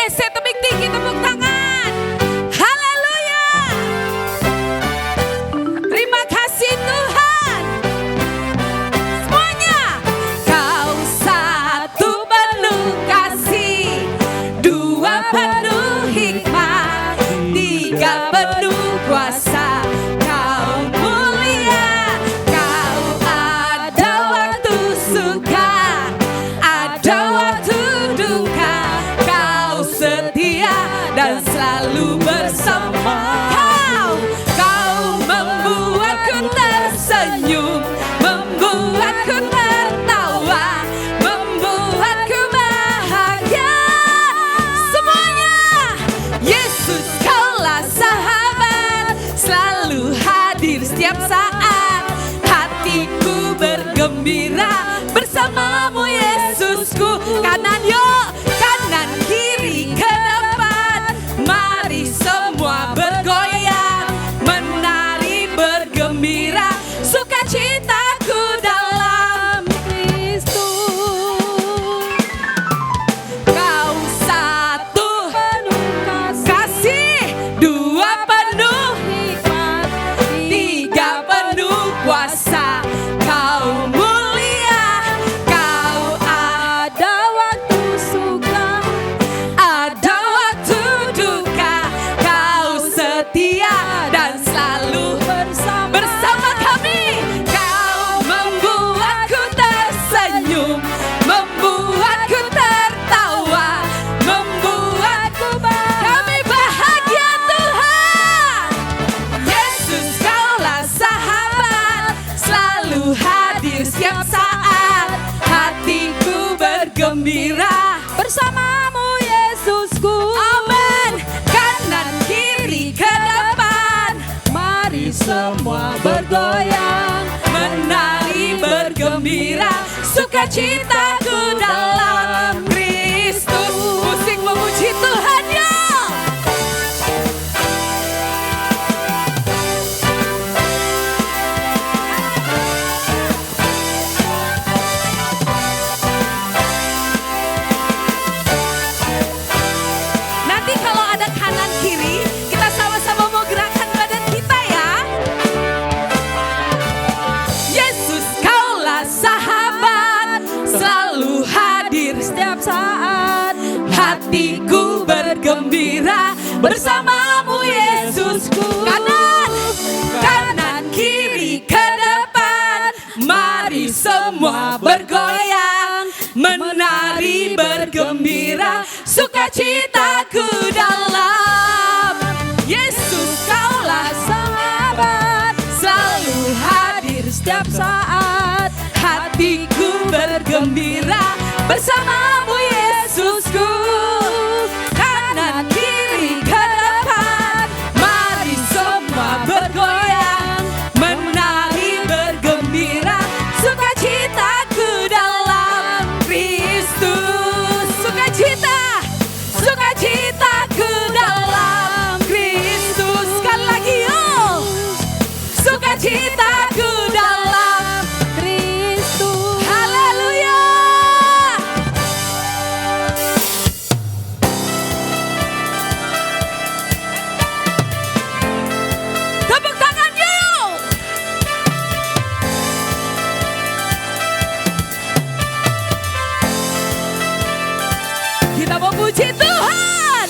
GC tebing tinggi, tepuk tangan. Haleluya. Terima kasih Tuhan. Semuanya. Kau satu penuh kasih, dua penuh hikmat, tiga penuh kuasa. Kau mulia, kau ada waktu suka, ada waktu duka. Kau setia dan selalu bersama. Kau membuatku tersenyum, membuatku tertawa, membuatku bahagia. Semuanya. Yesus, kaulah sahabat, selalu hadir setiap saat. Hatiku bergembira bersamamu Yesusku. Kanan yuk, kanan kiri ke depan. Mari semua bergoyang, menari bergembira. Sukacitaku dalam Kristus. Kau satu penuh kasih, dua penuh hikmat, tiga penuh kuasa. Kau mulia, kau ada waktu suka, ada waktu duka. Kau setia dan selalu bersama kami. Kau membuatku tersenyum, membuatku tertawa, membuatku bahagia. Kami bahagia Tuhan. Yesus, kaulah sahabat, selalu hadir setiap saat. Hatiku bergembira bersamamu Yesusku. Amin. Kanan kiri ke depan, mari semua bergoyang, menari bergembira. Sukacitaku dalam Kristus. Musik memuji Tuhan yuk. Nanti kalau ada kanan kiri, kita sama-sama mau gerakkan badan kita ya. Yesus, kaulah sahabat, selalu hadir setiap saat. Hatiku bergembira bersamamu Yesusku. Kanan, kanan kiri ke depan. Mari semua bergoyang, menari bergembira. Sukacitaku dalam Yesus, kaulah sahabat, selalu hadir setiap saat. Hatiku bergembira bersamamu Yesusku. Kanan kiri ke depan, mari semua bergoyang, menari bergembira. Sukacitaku dalam Kristus. Sukacita, sukacitaku dalam Kristus. Sekali lagi yuk. Sukacitaku dalam Kristus. Haleluya. Tepuk tangan yuk. Kita memuji Tuhan.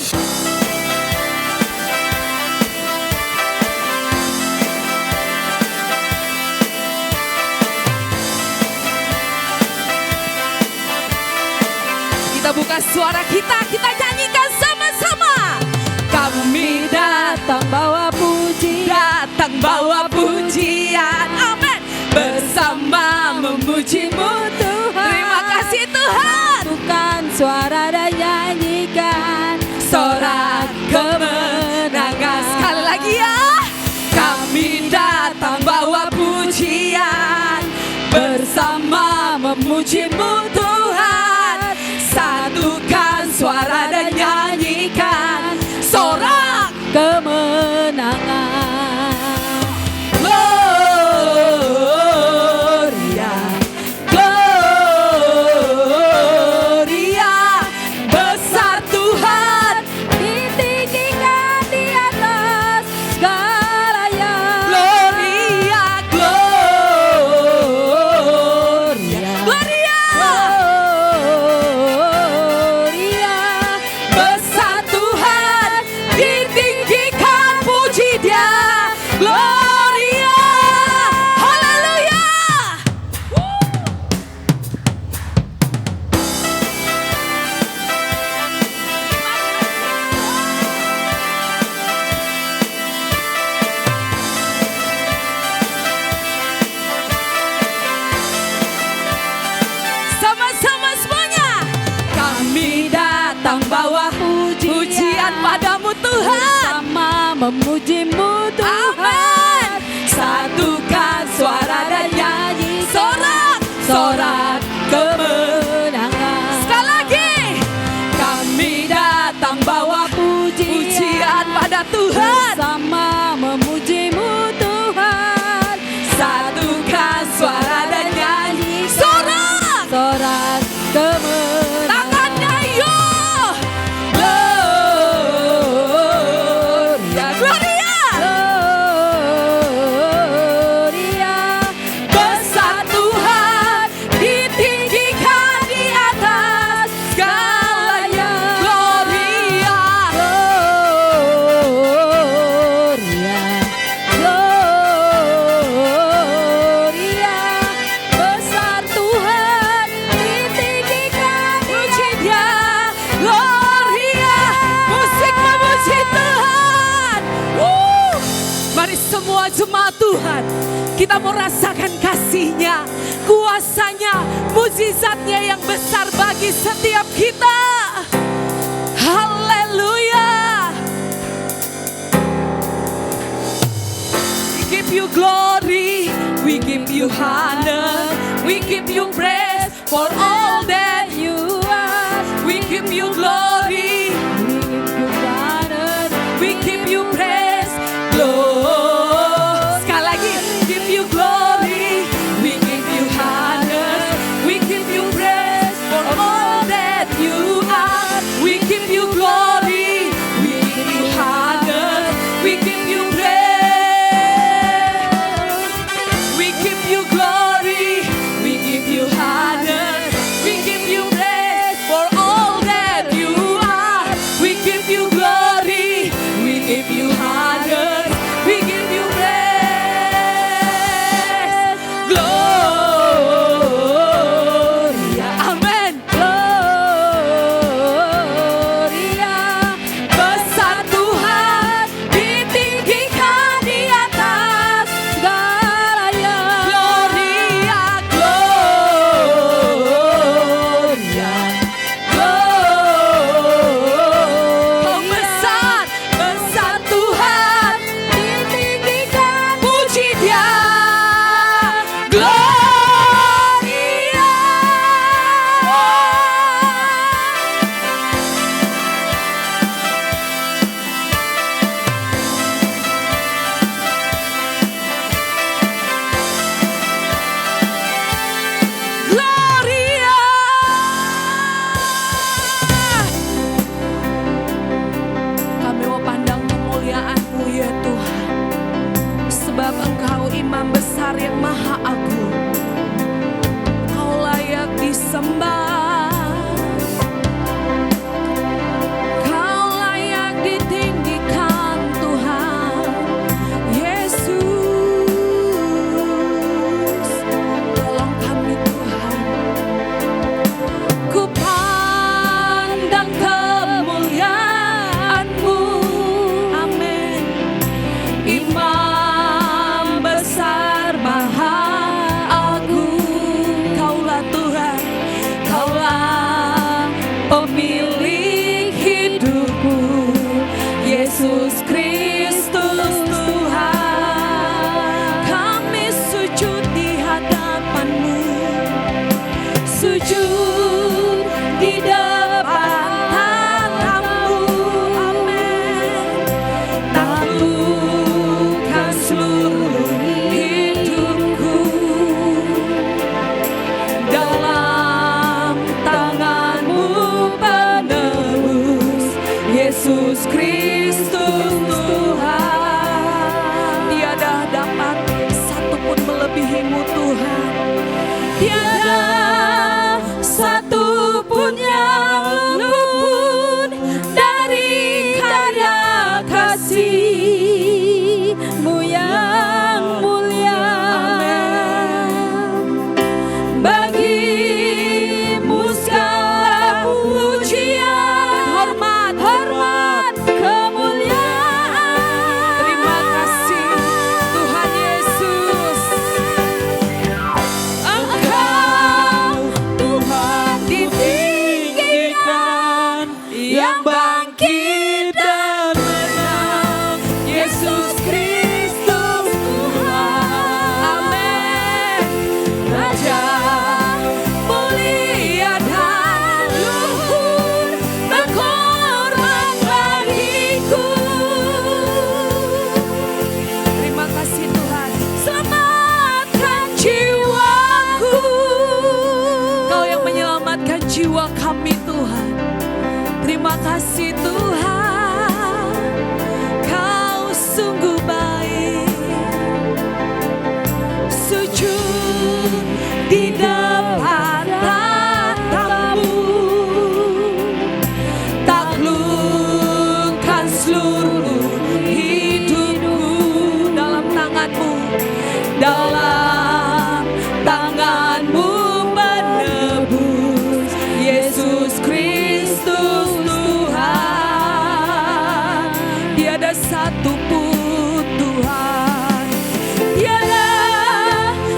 Kita buka suara kita nyanyikan sama-sama. Kami datang bawa puji, datang bawa pujian. Amin. Bersama memujimu Tuhan. Terima kasih Tuhan. Bukan suara dan nyanyikan sorak kemenangan. Sekali lagi ya. Kami datang bawa pujian, bersama memujimu Tuhan. Satukan suara dan nyanyikan sorak kemenangan. Gloria, gloria, besar Tuhan. Tuhan. Bersama memuji-Mu Tuhan. Amin. Satukan suara dan nyanyi Sorak. sorak kemenangan. Sekali lagi. Kami datang bawa Pujian pada Tuhan. bersama memuji-Mu Tuhan. Satukan suara dan nyanyi Sorak. sorak kemenangan. Tangannya yuk. Gloria, Gloria. Gloria. Besar Tuhan, ditinggikan di atas segalanya. Gloria. Gloria, besar Tuhan, ditinggikan di Puji Dia. Gloria. Musik memuji Tuhan. Mari semua jemaat Tuhan, kita mau rasakan kasih-Nya, kuasa-Nya, mujizat-Nya yang besar bagi setiap kita. Haleluya. We give you glory, we give you honor, we give you praise for all that you are. We give you glory, we give you praise, glory. Sekali lagi, give you glory, we give you honor, we give you praise for all that you are. We give you glory, we give you honor, we give you praise. We give you glory, we give you honor, we give you praise for all that you are. We give you glory, we give you honor, we give you praise. Gloria, amen. Gloria, besar Tuhan, ditinggikan di atas segalanya. Gloria, Gloria, oh besar, besar Tuhan, ditinggikan. puji Dia. Gloria. Gloria. Kami mau pandang kemuliaan-Mu ya Tuhan, sebab Engkau imam besar yang maha agung. Kau layak disembah, Kau layak ditinggikan Tuhan Yesus. Tolong kami Tuhan, ku pandang kemuliaan-Mu, amin. Imam besar maha agung, Kaulah Tuhan, Kaulah pemilik hidupku, Yesus Kristus Tuhan. Kami sujud di hadapan-Mu, sujud di depan tatamu, amin. Taklukkan seluruh hidupku, dalam tangan-Mu penuh jiwa kami Tuhan. Terima kasih Tuhan, Kau sungguh baik. Sujud di depan tatamu, taklukkan seluruh hidupku dalam tanganmu, dalam tanganmu menebus. Yesus Kristus Tuhan, tiada satu pun Tuhan, tiada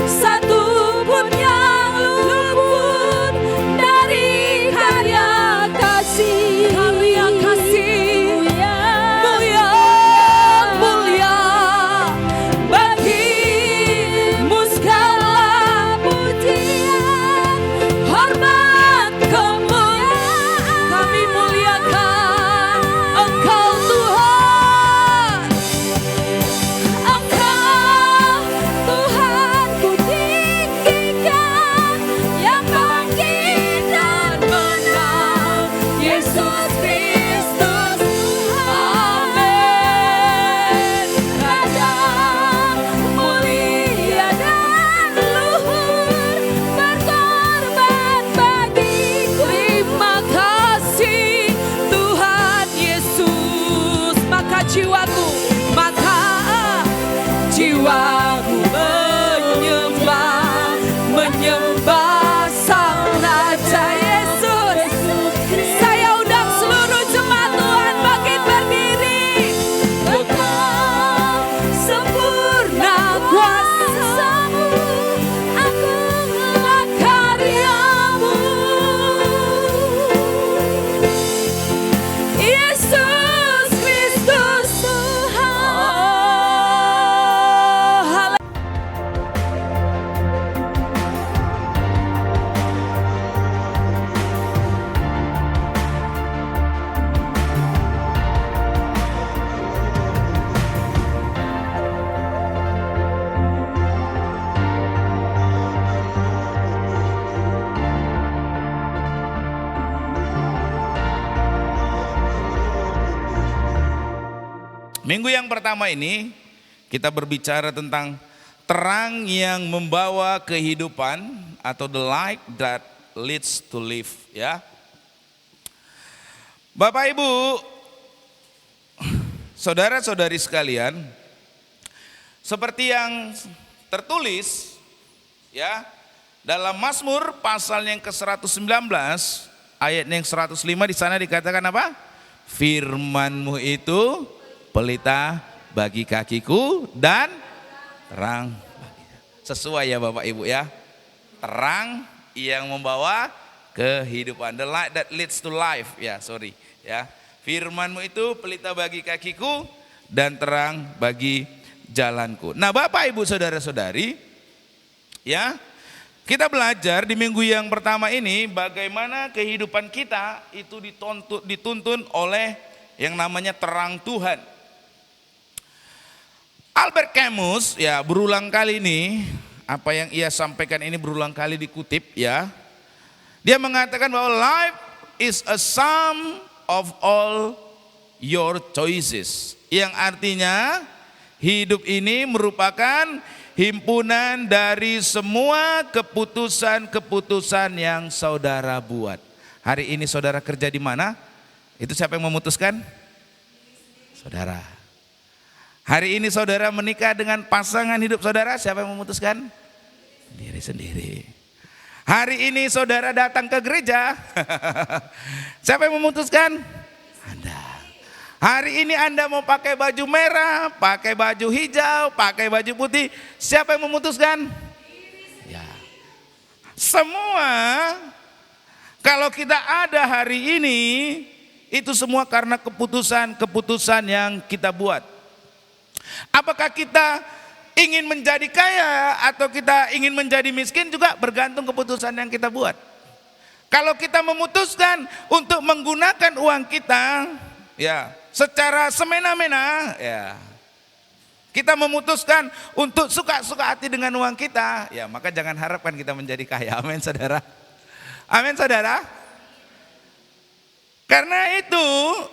satu pun yang luput dari karya kasih. Karya kasih-Mu yang mulia, bagimu segala pujian, hormat, kemuliaan. Kami muliakan Engkau Tuhan. Engkau Tuhan ku tinggikan, yang bangkit dan menang, Yesus Kristus. Amin. Raja mulia dan luhur, berkorban bagiku. Terima kasih Tuhan Yesus. Maka jiwaku menyembah Sang Raja Yesus. Saya undang seluruh jemaat Tuhan bangkit berdiri. Engkau sempurna kuasa-Mu, agunglah karya-Mu. Yesus Kristus Tuhan. Minggu yang pertama ini kita berbicara tentang terang yang membawa kehidupan atau the light that leads to life, ya. Bapak Ibu, saudara-saudari sekalian, seperti yang tertulis ya dalam Mazmur pasal yang ke-119 ayat yang 105, di sana dikatakan apa? Firman-Mu itu pelita bagi kakiku dan terang. Sesuai ya Bapak Ibu ya. Terang yang membawa kehidupan. The light that leads to life. Ya, sorry ya. Firman-Mu itu pelita bagi kakiku dan terang bagi jalanku. Nah, Bapak Ibu saudara-saudari, ya, kita belajar di minggu yang pertama ini bagaimana kehidupan kita itu dituntun oleh yang namanya terang Tuhan. Albert Camus ya berulang kali ini, apa yang ia sampaikan ini berulang kali dikutip ya. Dia mengatakan bahwa life is a sum of all your choices. Yang artinya hidup ini merupakan himpunan dari semua keputusan-keputusan yang saudara buat. Hari ini saudara kerja di mana? Itu siapa yang memutuskan? Saudara. Hari ini saudara menikah dengan pasangan hidup saudara, siapa yang memutuskan? Sendiri-sendiri. Hari ini saudara datang ke gereja, siapa yang memutuskan? Anda. Hari ini Anda mau pakai baju merah, pakai baju hijau, pakai baju putih, siapa yang memutuskan? Ya. Semua, kalau kita ada hari ini, itu semua karena keputusan-keputusan yang kita buat. Apakah kita ingin menjadi kaya atau kita ingin menjadi miskin juga bergantung keputusan yang kita buat. Kalau kita memutuskan untuk menggunakan uang kita ya secara semena-mena, ya kita memutuskan untuk suka-suka hati dengan uang kita, ya maka jangan harapkan kita menjadi kaya. Amin saudara. Amin saudara. Karena itu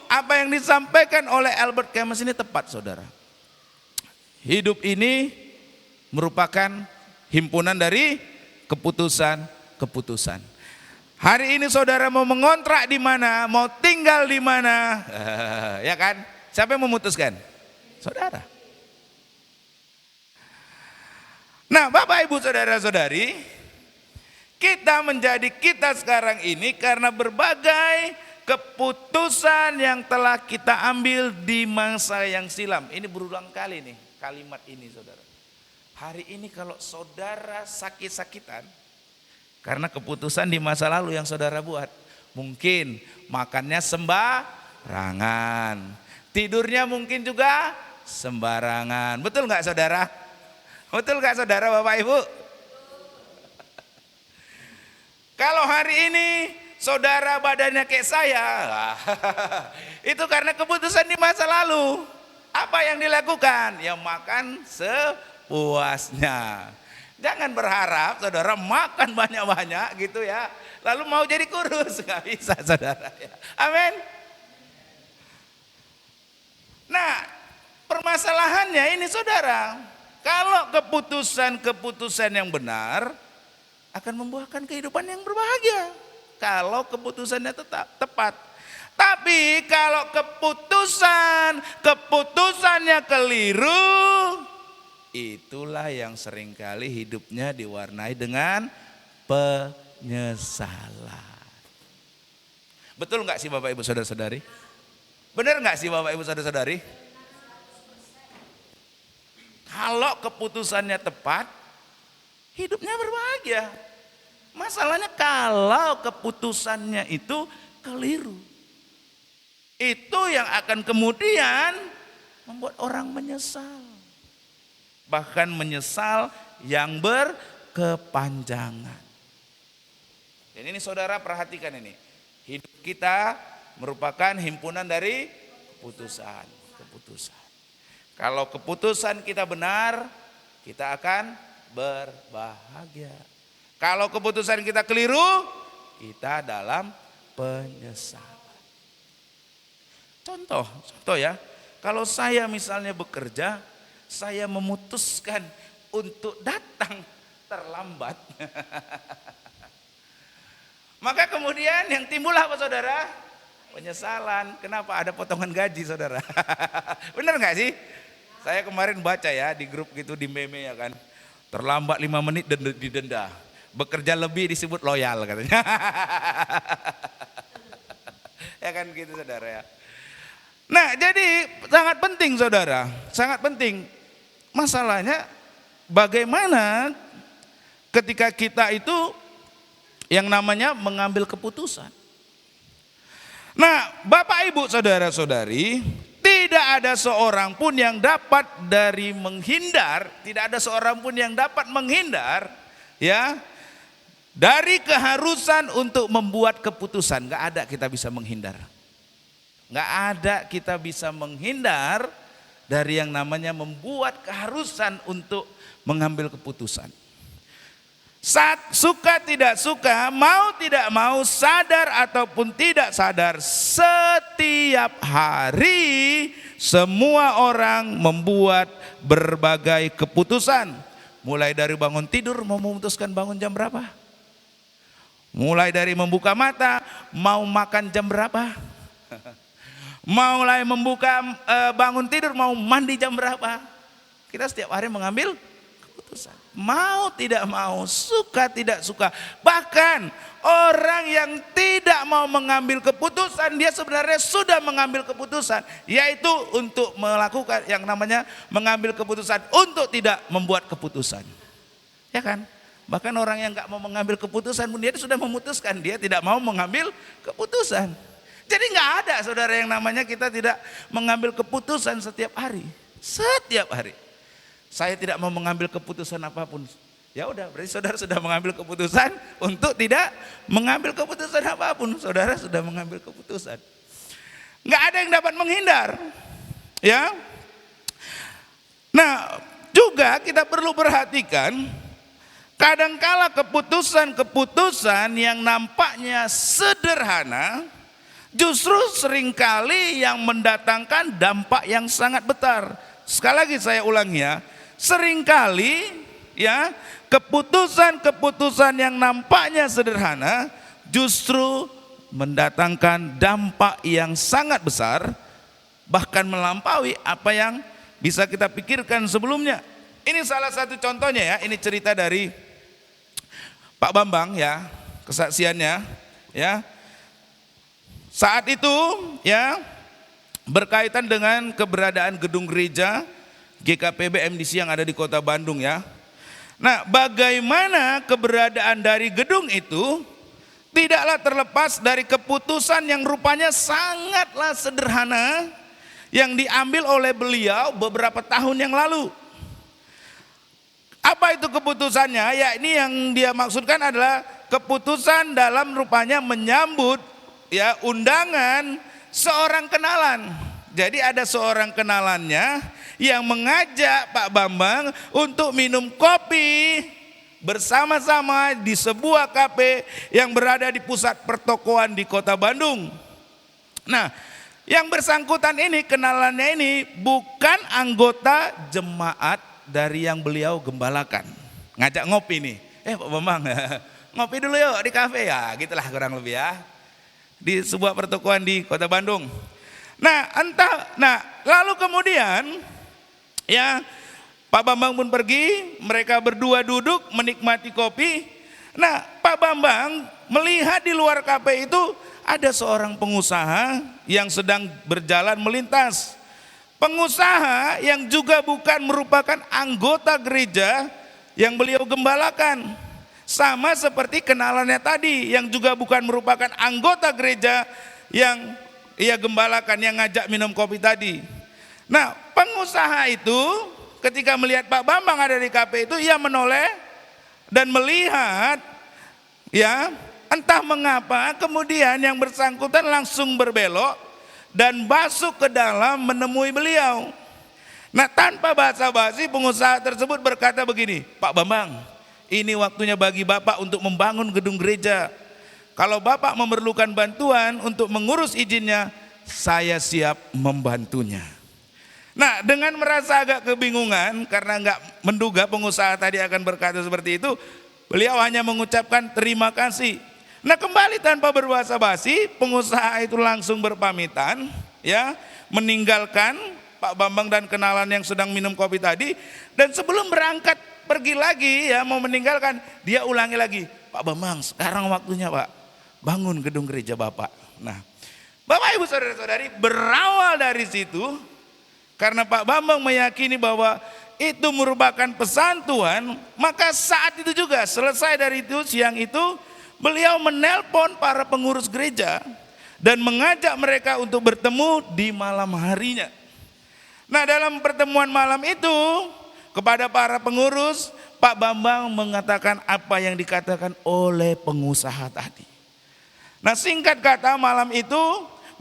apa yang disampaikan oleh Albert Camus ini tepat, saudara. Hidup ini merupakan himpunan dari keputusan-keputusan. Hari ini saudara mau mengontrak di mana, mau tinggal di mana, ya kan? Siapa yang memutuskan? Saudara. Nah, Bapak Ibu Saudara-saudari, kita menjadi kita sekarang ini karena berbagai keputusan yang telah kita ambil di masa yang silam. Ini berulang kali nih kalimat ini, saudara. Hari ini kalau saudara sakit-sakitan karena keputusan di masa lalu yang saudara buat, mungkin makannya sembarangan, tidurnya mungkin juga sembarangan. Betul nggak, saudara? Betul nggak, saudara, Bapak Ibu? Kalau hari ini saudara badannya kayak saya, itu karena keputusan di masa lalu. Apa yang dilakukan? Ya makan sepuasnya. Jangan berharap saudara makan banyak-banyak gitu ya, lalu mau jadi kurus, nggak bisa, saudara. Amin. Nah, permasalahannya ini, saudara, kalau keputusan-keputusan yang benar akan membuahkan kehidupan yang berbahagia. Kalau keputusannya tepat. Tapi kalau keputusannya keliru, itulah yang seringkali hidupnya diwarnai dengan penyesalan. Betul nggak sih Bapak Ibu Saudara-saudari? Benar nggak sih Bapak Ibu Saudara-saudari? Kalau keputusannya tepat, hidupnya berbahagia. Masalahnya kalau keputusannya itu keliru, itu yang akan kemudian membuat orang menyesal. Bahkan menyesal yang berkepanjangan. Dan ini saudara perhatikan ini. Hidup kita merupakan himpunan dari keputusan. Kalau keputusan kita benar, kita akan berbahagia. Kalau keputusan kita keliru, kita dalam penyesalan. Contoh ya, kalau saya misalnya bekerja, saya memutuskan untuk datang terlambat. Maka kemudian yang timbul apa, saudara? Penyesalan. Kenapa? Ada potongan gaji, saudara. Benar nggak sih? Saya kemarin baca ya di grup gitu, di meme ya kan. Terlambat 5 menit dan didenda. Bekerja lebih disebut loyal katanya. Ya kan gitu, saudara ya. Nah, jadi sangat penting, saudara. Sangat penting. Masalahnya bagaimana ketika kita itu yang namanya mengambil keputusan. Nah, Bapak Ibu Saudara-saudari, tidak ada seorang pun yang dapat tidak ada seorang pun yang dapat menghindar ya dari keharusan untuk membuat keputusan. Gak ada kita bisa menghindar. Gak ada kita bisa menghindar dari yang namanya membuat keharusan untuk mengambil keputusan. Suka tidak suka, mau tidak mau, sadar ataupun tidak sadar, setiap hari semua orang membuat berbagai keputusan. Mulai dari bangun tidur, mau memutuskan bangun jam berapa. Mulai dari membuka mata, mau makan jam berapa. Mulai bangun tidur, mau mandi jam berapa. Kita setiap hari mengambil keputusan. Mau tidak mau, suka tidak suka. Bahkan orang yang tidak mau mengambil keputusan, dia sebenarnya sudah mengambil keputusan. Yaitu untuk melakukan yang namanya mengambil keputusan untuk tidak membuat keputusan. Ya kan? Bahkan orang yang gak mau mengambil keputusan pun dia sudah memutuskan, dia tidak mau mengambil keputusan. Jadi gak ada, saudara, yang namanya kita tidak mengambil keputusan setiap hari. Setiap hari. Saya tidak mau mengambil keputusan apapun. Ya udah, berarti saudara sudah mengambil keputusan untuk tidak mengambil keputusan apapun. Saudara sudah mengambil keputusan. Gak ada yang dapat menghindar. Ya. Nah, juga kita perlu perhatikan, kadangkala keputusan-keputusan yang nampaknya sederhana justru seringkali yang mendatangkan dampak yang sangat besar. Sekali lagi saya ulangi ya, seringkali ya keputusan-keputusan yang nampaknya sederhana justru mendatangkan dampak yang sangat besar, bahkan melampaui apa yang bisa kita pikirkan sebelumnya. Ini salah satu contohnya ya, ini cerita dari Pak Bambang ya, kesaksiannya ya. Saat itu ya berkaitan dengan keberadaan gedung gereja GKPB MDC yang ada di Kota Bandung ya. Nah, bagaimana keberadaan dari gedung itu tidaklah terlepas dari keputusan yang rupanya sangatlah sederhana yang diambil oleh beliau beberapa tahun yang lalu. Apa itu keputusannya? Ya, ini yang dia maksudkan adalah keputusan dalam rupanya menyambut ya undangan seorang kenalan. Jadi ada seorang kenalannya yang mengajak Pak Bambang untuk minum kopi bersama-sama di sebuah kafe yang berada di pusat pertokoan di Kota Bandung. Nah, yang bersangkutan ini, kenalannya ini bukan anggota jemaat dari yang beliau gembalakan. Ngajak ngopi nih. Pak Bambang, ngopi dulu yuk di kafe ya, gitulah kurang lebih ya. Di sebuah pertokoan di Kota Bandung. Nah, lalu kemudian ya Pak Bambang pun pergi, mereka berdua duduk menikmati kopi. Nah, Pak Bambang melihat di luar kafe itu ada seorang pengusaha yang sedang berjalan melintas. Pengusaha yang juga bukan merupakan anggota gereja yang beliau gembalakan. Sama seperti kenalannya tadi yang juga bukan merupakan anggota gereja yang ia gembalakan, yang ngajak minum kopi tadi. Nah, pengusaha itu ketika melihat Pak Bambang ada di kafe itu, ia menoleh dan melihat ya, entah mengapa kemudian yang bersangkutan langsung berbelok dan masuk ke dalam menemui beliau. Nah, tanpa basa-basi pengusaha tersebut berkata begini, Pak Bambang, ini waktunya bagi Bapak untuk membangun gedung gereja. Kalau Bapak memerlukan bantuan untuk mengurus izinnya, saya siap membantunya. Nah, dengan merasa agak kebingungan karena nggak menduga pengusaha tadi akan berkata seperti itu, beliau hanya mengucapkan terima kasih. Nah, kembali tanpa berbahasa basi, pengusaha itu langsung berpamitan, ya, meninggalkan Pak Bambang dan kenalan yang sedang minum kopi tadi. Dan sebelum berangkat pergi lagi, ya, mau meninggalkan, dia ulangi lagi, Pak Bambang, sekarang waktunya Pak, bangun gedung gereja Bapak. Nah, Bapak Ibu Saudara-saudari, berawal dari situ, karena Pak Bambang meyakini bahwa itu merupakan pesan Tuhan, maka saat itu juga selesai dari itu, siang itu beliau menelpon para pengurus gereja dan mengajak mereka untuk bertemu di malam harinya. Nah, dalam pertemuan malam itu kepada para pengurus, Pak Bambang mengatakan apa yang dikatakan oleh pengusaha tadi. Nah, singkat kata, malam itu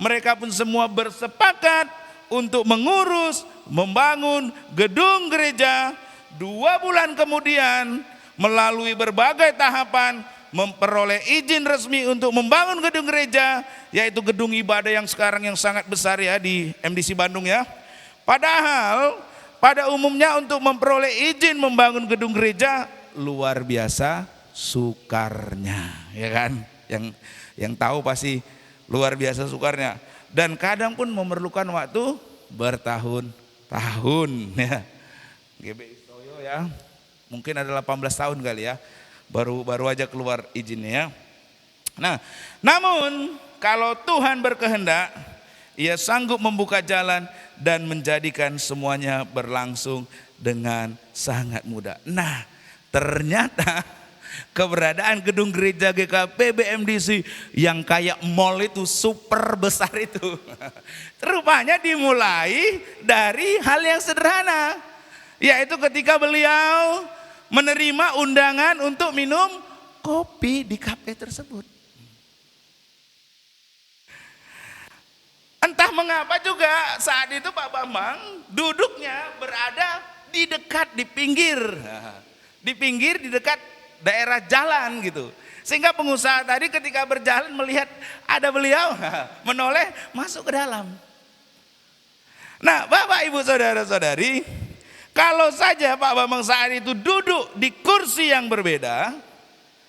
mereka pun semua bersepakat untuk mengurus, membangun gedung gereja. 2 bulan kemudian melalui berbagai tahapan memperoleh izin resmi untuk membangun gedung gereja, yaitu gedung ibadah yang sekarang yang sangat besar ya di MDC Bandung ya. Padahal pada umumnya untuk memperoleh izin membangun gedung gereja luar biasa sukarnya, ya kan? Yang tahu pasti luar biasa sukarnya. Dan kadang pun memerlukan waktu bertahun-tahun ya. GBI Toyo ya, mungkin ada 18 tahun kali ya, baru aja keluar izinnya ya. Nah, namun kalau Tuhan berkehendak, Ia sanggup membuka jalan dan menjadikan semuanya berlangsung dengan sangat mudah. Nah, ternyata keberadaan gedung gereja GKPB MDC yang kayak mall itu, super besar itu, rupanya dimulai dari hal yang sederhana, yaitu ketika beliau menerima undangan untuk minum kopi di kafe tersebut. Entah mengapa juga saat itu Pak Bambang duduknya berada di dekat, di pinggir di dekat daerah jalan gitu. Sehingga pengusaha tadi ketika berjalan melihat ada beliau menoleh masuk ke dalam. Nah, Bapak Ibu Saudara-saudari, kalau saja Pak Bambang saat itu duduk di kursi yang berbeda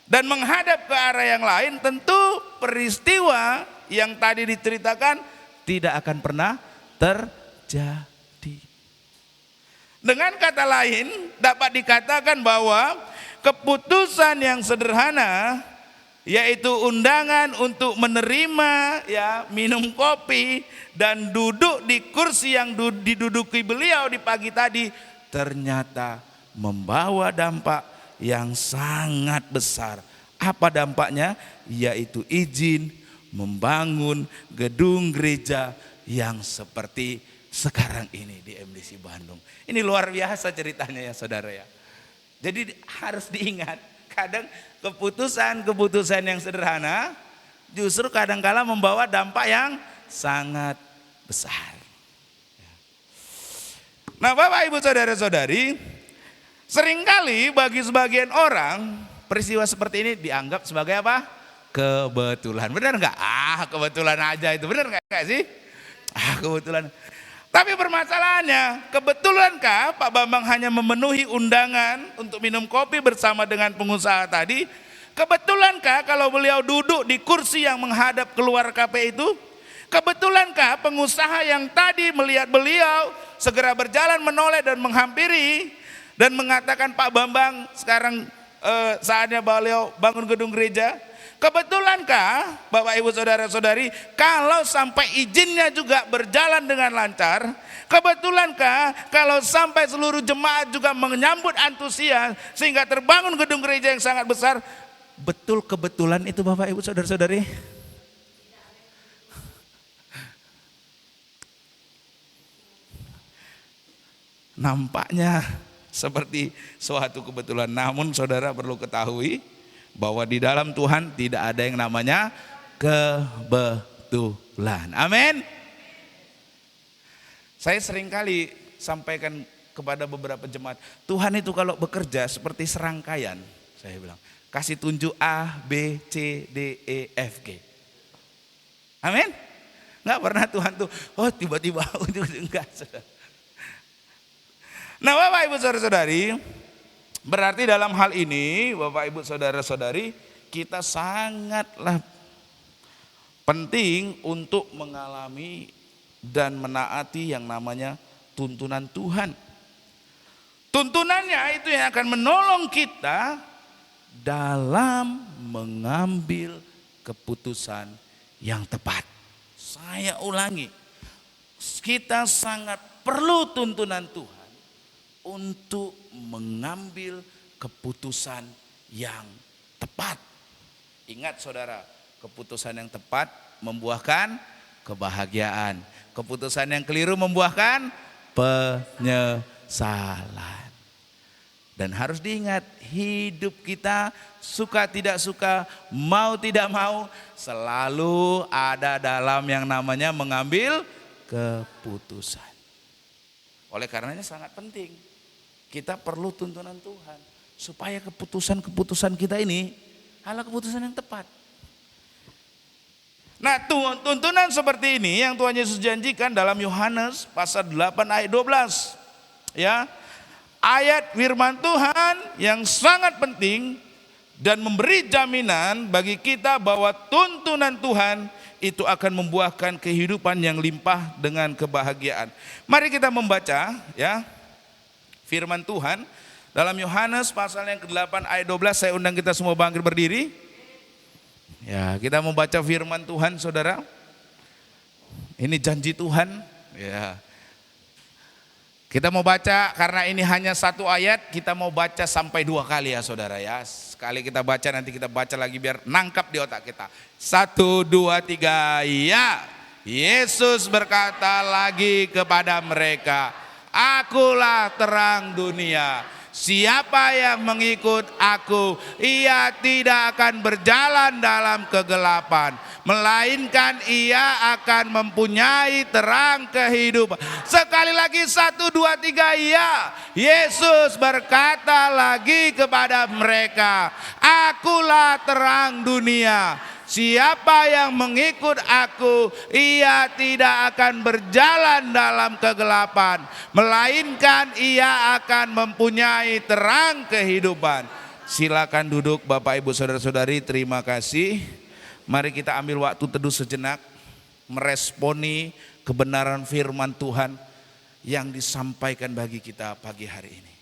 dan menghadap ke arah yang lain, tentu peristiwa yang tadi diceritakan tidak akan pernah terjadi. Dengan kata lain, dapat dikatakan bahwa keputusan yang sederhana, yaitu undangan untuk menerima minum kopi dan duduk di kursi yang diduduki beliau di pagi tadi, ternyata membawa dampak yang sangat besar. Apa dampaknya? Yaitu izin membangun gedung gereja yang seperti sekarang ini di MDC Bandung. Ini luar biasa ceritanya ya saudara ya. Jadi harus diingat, kadang keputusan yang sederhana justru kadangkala membawa dampak yang sangat besar. Nah, Bapak Ibu Saudara-saudari, seringkali bagi sebagian orang peristiwa seperti ini dianggap sebagai apa? Kebetulan. Benar nggak? Kebetulan aja itu. Benar nggak sih? Kebetulan. Tapi permasalahannya, kebetulankah Pak Bambang hanya memenuhi undangan untuk minum kopi bersama dengan pengusaha tadi? Kebetulankah kalau beliau duduk di kursi yang menghadap keluar KP itu? Kebetulankah pengusaha yang tadi melihat beliau segera berjalan menoleh dan menghampiri dan mengatakan, Pak Bambang sekarang saatnya beliau bangun gedung gereja? Kebetulankah Bapak Ibu Saudara-saudari kalau sampai izinnya juga berjalan dengan lancar? Kebetulankah kalau sampai seluruh jemaat juga menyambut antusias sehingga terbangun gedung gereja yang sangat besar? Betul kebetulan itu Bapak Ibu Saudara-saudari? Nampaknya seperti suatu kebetulan, namun saudara perlu ketahui bahwa di dalam Tuhan tidak ada yang namanya kebetulan. Amin. Saya seringkali sampaikan kepada beberapa jemaat, Tuhan itu kalau bekerja seperti serangkaian, saya bilang, kasih tunjuk A, B, C, D, E, F, G. Amin. Nggak pernah Tuhan tuh, tiba-tiba enggak. Nah, Bapak Ibu Saudara-saudari, berarti dalam hal ini Bapak Ibu Saudara-saudari, kita sangatlah penting untuk mengalami dan menaati yang namanya tuntunan Tuhan. Tuntunannya itu yang akan menolong kita dalam mengambil keputusan yang tepat. Saya ulangi, kita sangat perlu tuntunan Tuhan untuk mengambil keputusan yang tepat. Ingat saudara, keputusan yang tepat membuahkan kebahagiaan. Keputusan yang keliru membuahkan penyesalan. Dan harus diingat, hidup kita suka tidak suka, mau tidak mau, selalu ada dalam yang namanya mengambil keputusan. Oleh karenanya sangat penting kita perlu tuntunan Tuhan supaya keputusan-keputusan kita ini adalah keputusan yang tepat. Nah, tuntunan seperti ini yang Tuhan Yesus janjikan dalam Yohanes pasal 8 ayat 12. Ya. Ayat firman Tuhan yang sangat penting dan memberi jaminan bagi kita bahwa tuntunan Tuhan itu akan membuahkan kehidupan yang limpah dengan kebahagiaan. Mari kita membaca ya firman Tuhan dalam Yohanes pasal yang ke-8 ayat 12. Saya undang kita semua bangkit berdiri. Ya, kita membaca firman Tuhan saudara. Ini janji Tuhan. Ya. Kita mau baca karena ini hanya satu ayat, kita mau baca sampai 2 kali ya saudara ya. Sekali kita baca nanti kita baca lagi biar nangkap di otak kita. 1, 2, 3 ya. Yesus berkata lagi kepada mereka, Akulah terang dunia. Siapa yang mengikut aku, ia tidak akan berjalan dalam kegelapan, melainkan ia akan mempunyai terang kehidupan. Sekali lagi, 1, 2, 3, ya. Yesus berkata lagi kepada mereka, akulah terang dunia. Siapa yang mengikut aku, ia tidak akan berjalan dalam kegelapan, melainkan ia akan mempunyai terang kehidupan. Silakan duduk Bapak Ibu Saudara-saudari, terima kasih. Mari kita ambil waktu teduh sejenak, meresponi kebenaran firman Tuhan yang disampaikan bagi kita pagi hari ini.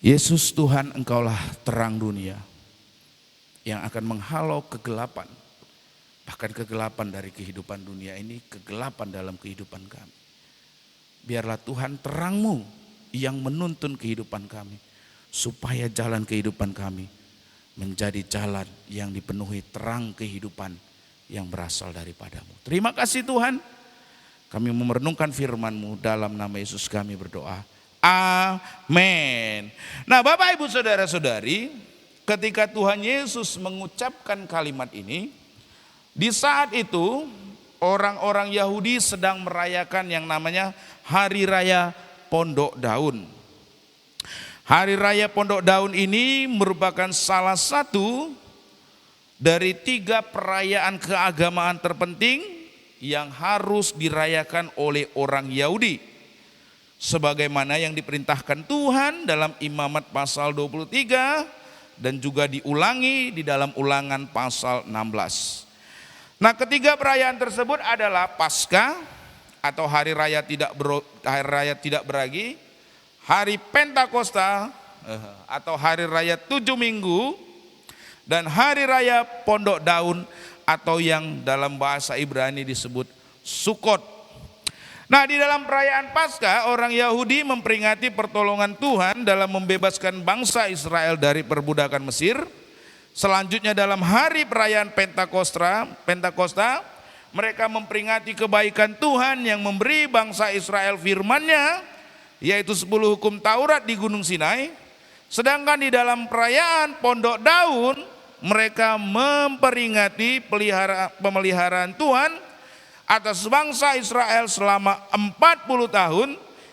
Yesus Tuhan, Engkaulah terang dunia yang akan menghalau kegelapan, bahkan kegelapan dari kehidupan dunia ini, kegelapan dalam kehidupan kami. Biarlah Tuhan terang-Mu yang menuntun kehidupan kami, supaya jalan kehidupan kami menjadi jalan yang dipenuhi terang kehidupan yang berasal daripada-Mu. Terima kasih Tuhan, kami merenungkan firman-Mu, dalam nama Yesus kami berdoa. Amin. Nah Bapak Ibu Saudara-saudari, ketika Tuhan Yesus mengucapkan kalimat ini, di saat itu orang-orang Yahudi sedang merayakan yang namanya Hari Raya Pondok Daun. Hari Raya Pondok Daun ini merupakan salah satu dari 3 perayaan keagamaan terpenting yang harus dirayakan oleh orang Yahudi, sebagaimana yang diperintahkan Tuhan dalam Imamat pasal 23 dan juga diulangi di dalam Ulangan pasal 16. Nah, ketiga perayaan tersebut adalah Paskah atau hari raya tidak beragi, hari Pentakosta atau hari raya 7 minggu, dan hari raya Pondok Daun atau yang dalam bahasa Ibrani disebut Sukkot. Nah, di dalam perayaan Paskah, orang Yahudi memperingati pertolongan Tuhan dalam membebaskan bangsa Israel dari perbudakan Mesir. Selanjutnya dalam hari perayaan Pentakosta, mereka memperingati kebaikan Tuhan yang memberi bangsa Israel firman-Nya, yaitu 10 hukum Taurat di Gunung Sinai. Sedangkan di dalam perayaan Pondok Daun, mereka memperingati pemeliharaan Tuhan atas bangsa Israel selama 40 tahun,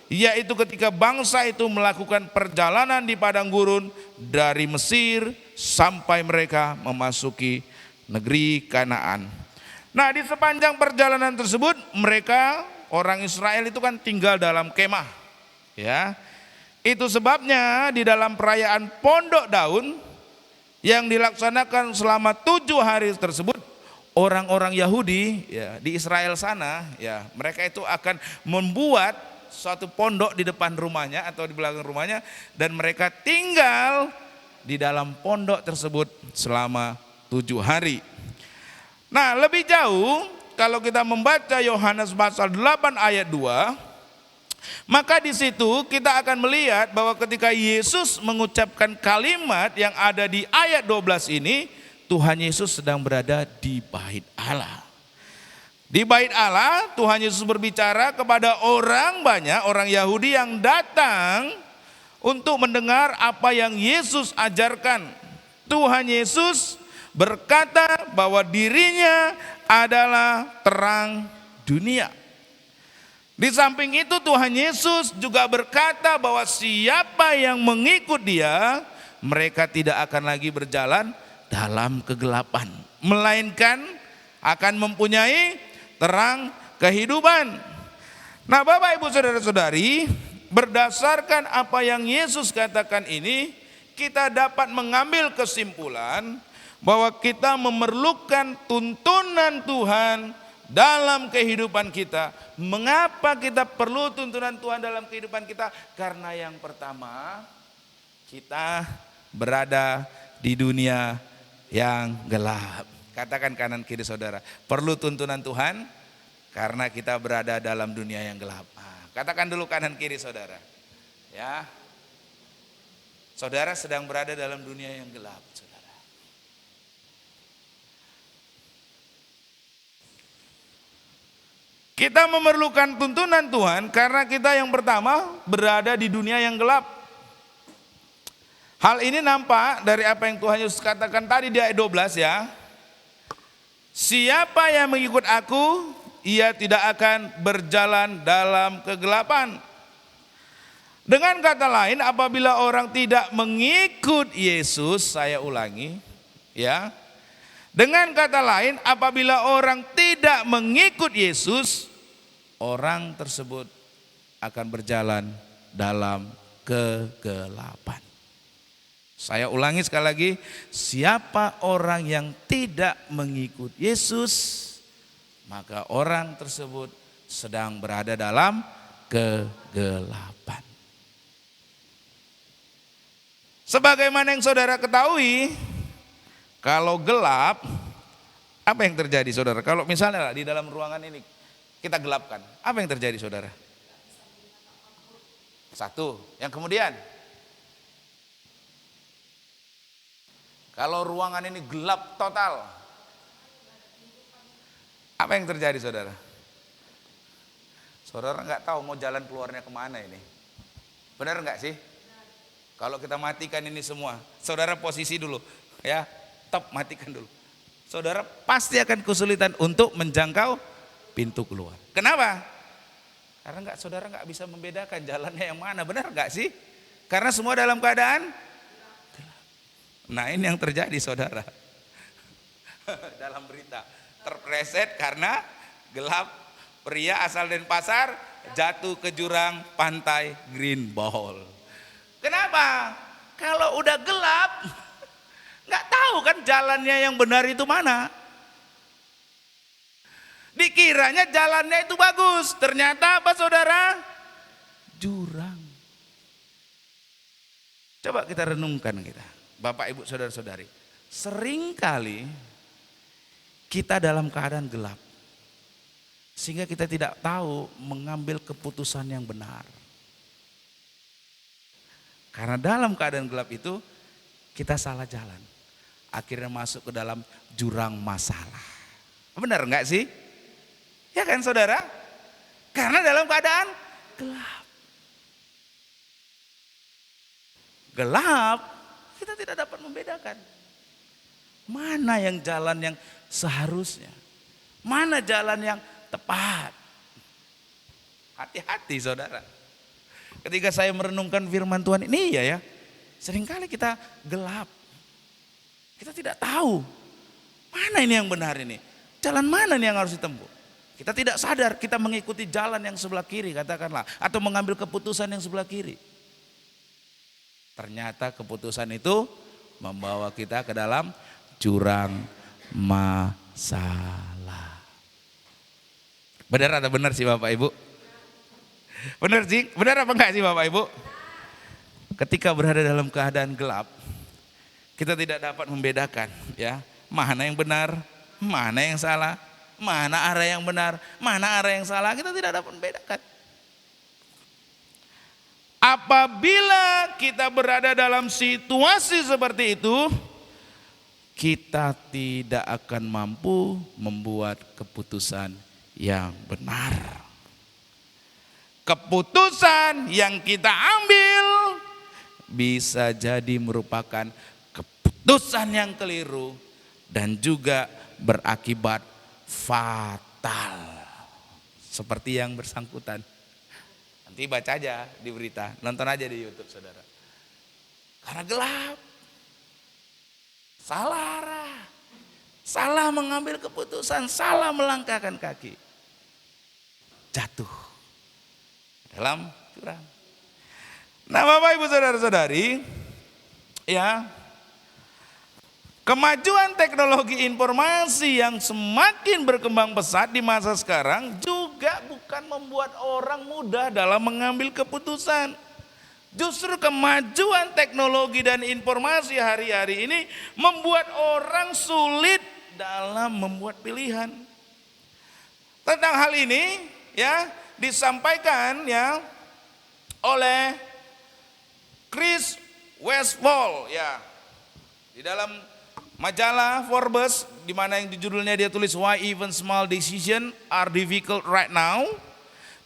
yaitu ketika bangsa itu melakukan perjalanan di padang gurun dari Mesir sampai mereka memasuki negeri Kanaan. Nah, di sepanjang perjalanan tersebut mereka, orang Israel itu kan tinggal dalam kemah, ya. Itu sebabnya di dalam perayaan Pondok Daun yang dilaksanakan selama 7 hari tersebut, orang-orang Yahudi ya di Israel sana, ya mereka itu akan membuat suatu pondok di depan rumahnya atau di belakang rumahnya, dan mereka tinggal di dalam pondok tersebut selama 7 hari. Nah, lebih jauh kalau kita membaca Yohanes pasal 8 ayat 2, maka di situ kita akan melihat bahwa ketika Yesus mengucapkan kalimat yang ada di ayat 12 ini, Tuhan Yesus sedang berada di Bait Allah. Di Bait Allah, Tuhan Yesus berbicara kepada orang banyak, orang Yahudi yang datang untuk mendengar apa yang Yesus ajarkan. Tuhan Yesus berkata bahwa dirinya adalah terang dunia. Di samping itu Tuhan Yesus juga berkata bahwa siapa yang mengikut Dia, mereka tidak akan lagi berjalan dalam kegelapan, melainkan akan mempunyai terang kehidupan. Nah, Bapak Ibu Saudara-saudari, berdasarkan apa yang Yesus katakan ini, kita dapat mengambil kesimpulan bahwa kita memerlukan tuntunan Tuhan dalam kehidupan kita. Mengapa kita perlu tuntunan Tuhan dalam kehidupan kita? Karena yang pertama, kita berada di dunia yang gelap. Katakan kanan kiri saudara, perlu tuntunan Tuhan karena kita berada dalam dunia yang gelap. Katakan dulu kanan kiri saudara. Ya. Saudara sedang berada dalam dunia yang gelap, saudara. Kita memerlukan tuntunan Tuhan karena kita yang pertama berada di dunia yang gelap. Hal ini nampak dari apa yang Tuhan Yesus katakan tadi di ayat 12 ya. Siapa yang mengikut aku, ia tidak akan berjalan dalam kegelapan. Dengan kata lain, apabila orang tidak mengikut Yesus, saya ulangi ya. Dengan kata lain, apabila orang tidak mengikut Yesus, orang tersebut akan berjalan dalam kegelapan. Saya ulangi sekali lagi, siapa orang yang tidak mengikut Yesus, maka orang tersebut sedang berada dalam kegelapan. Sebagaimana yang saudara ketahui, kalau gelap, apa yang terjadi saudara? Kalau misalnya di dalam ruangan ini kita gelapkan, apa yang terjadi saudara? Satu, yang kemudian kalau ruangan ini gelap total, apa yang terjadi saudara? Saudara nggak tahu mau jalan keluarnya kemana ini. Benar nggak sih? Kalau kita matikan ini semua, saudara posisi dulu ya, top matikan dulu. Saudara pasti akan kesulitan untuk menjangkau pintu keluar. Kenapa? Karena saudara nggak bisa membedakan jalannya yang mana, benar nggak sih? Karena semua dalam keadaan. Nah ini yang terjadi saudara. Dalam berita terpreset karena gelap, pria asal Denpasar jatuh ke jurang pantai Green Ball. Kenapa? Kalau udah gelap nggak tahu kan jalannya yang benar itu mana. Dikiranya jalannya itu bagus, ternyata apa saudara? Jurang. Coba kita renungkan kita. Bapak, Ibu, Saudara-saudari, seringkali kita dalam keadaan gelap sehingga kita tidak tahu mengambil keputusan yang benar. Karena dalam keadaan gelap itu kita salah jalan, akhirnya masuk ke dalam jurang masalah. Benar enggak sih? Ya kan saudara? Karena dalam keadaan gelap. Gelap, kita tidak dapat membedakan mana yang jalan yang seharusnya, mana jalan yang tepat. Hati-hati saudara. Ketika saya merenungkan firman Tuhan ini ya, seringkali kita gelap. Kita tidak tahu mana ini yang benar ini, jalan mana nih yang harus ditempuh. Kita tidak sadar kita mengikuti jalan yang sebelah kiri katakanlah, atau mengambil keputusan yang sebelah kiri. Ternyata keputusan itu membawa kita ke dalam jurang masalah. Benar atau benar sih Bapak Ibu? Benar sih? Benar apa enggak sih Bapak Ibu? Ketika berada dalam keadaan gelap, kita tidak dapat membedakan ya, mana yang benar, mana yang salah, mana arah yang benar, mana arah yang salah, kita tidak dapat membedakan. Apabila kita berada dalam situasi seperti itu, kita tidak akan mampu membuat keputusan yang benar. Keputusan yang kita ambil bisa jadi merupakan keputusan yang keliru dan juga berakibat fatal. Seperti yang bersangkutan. Nanti baca aja di berita, nonton aja di YouTube saudara. Karena gelap, salah arah, salah mengambil keputusan, salah melangkahkan kaki, jatuh dalam jurang. Nah Bapak Ibu Saudara-saudari, ya, kemajuan teknologi informasi yang semakin berkembang pesat di masa sekarang juga bukan membuat orang mudah dalam mengambil keputusan. Justru kemajuan teknologi dan informasi hari-hari ini membuat orang sulit dalam membuat pilihan. Tentang hal ini ya disampaikan ya oleh Chris Westfall, ya. Di dalam majalah Forbes, di mana yang di judulnya dia tulis Why Even Small Decisions Are Difficult Right Now.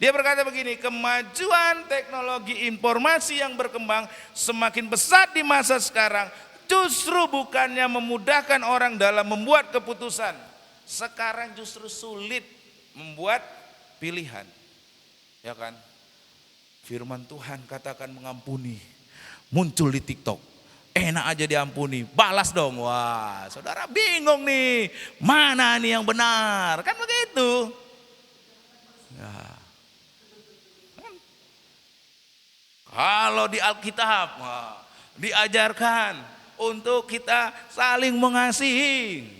Dia berkata begini, kemajuan teknologi informasi yang berkembang semakin pesat di masa sekarang justru bukannya memudahkan orang dalam membuat keputusan. Sekarang justru sulit membuat pilihan. Ya kan? Firman Tuhan katakan mengampuni. Muncul di TikTok. Enak aja diampuni, balas dong. Wah, saudara bingung nih. Mana nih yang benar? Kan begitu. Ya. Kalau di Alkitab diajarkan untuk kita saling mengasihi.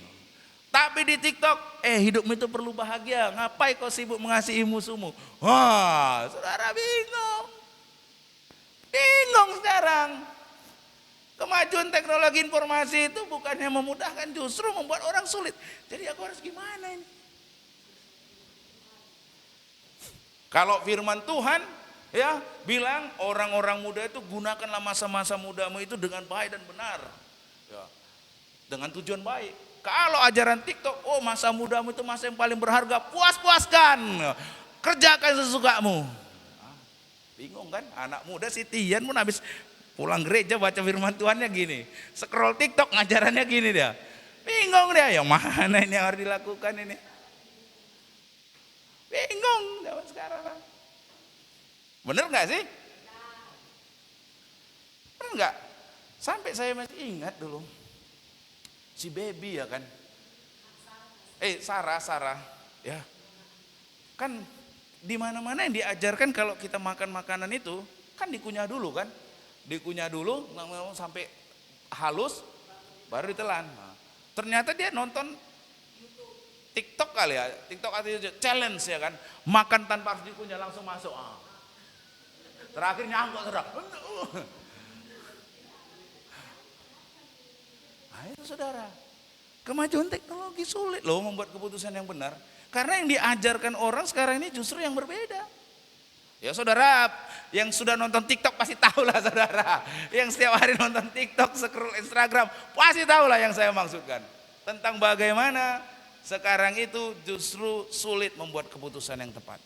Tapi di TikTok, hidupmu itu perlu bahagia. Ngapain kau sibuk mengasihi musuhmu? Wah, saudara bingung. Bingung sekarang. Kemajuan teknologi informasi itu bukannya memudahkan, justru membuat orang sulit. Jadi aku harus gimana ini? Kalau firman Tuhan ya bilang orang-orang muda itu gunakanlah masa-masa mudamu itu dengan baik dan benar, ya, dengan tujuan baik. Kalau ajaran TikTok, oh masa mudamu itu masa yang paling berharga, puas-puaskan, kerjakan sesukamu. Bingung kan? Anak muda si Tian pun habis pulang gereja baca firman Tuhannya gini, scroll TikTok ngajarannya gini dia. Bingung dia, yang mana ini yang harus dilakukan ini? Bingung zaman sekarang. Bener nggak sih? Bener nggak? Sampai saya masih ingat dulu si baby ya kan, Sarah, ya kan di mana-mana yang diajarkan kalau kita makan makanan itu kan dikunyah dulu kan, dikunyah dulu sampai halus baru ditelan. Nah, ternyata dia nonton TikTok kali ya, TikTok artinya challenge ya kan, makan tanpa harus dikunyah langsung masuk. Terakhir nyangkut saudara. Nah itu saudara, kemajuan teknologi sulit loh membuat keputusan yang benar. Karena yang diajarkan orang sekarang ini justru yang berbeda. Ya saudara, yang sudah nonton TikTok pasti tahu lah saudara. Yang setiap hari nonton TikTok, scroll Instagram, pasti tahu lah yang saya maksudkan. Tentang bagaimana sekarang itu justru sulit membuat keputusan yang tepat.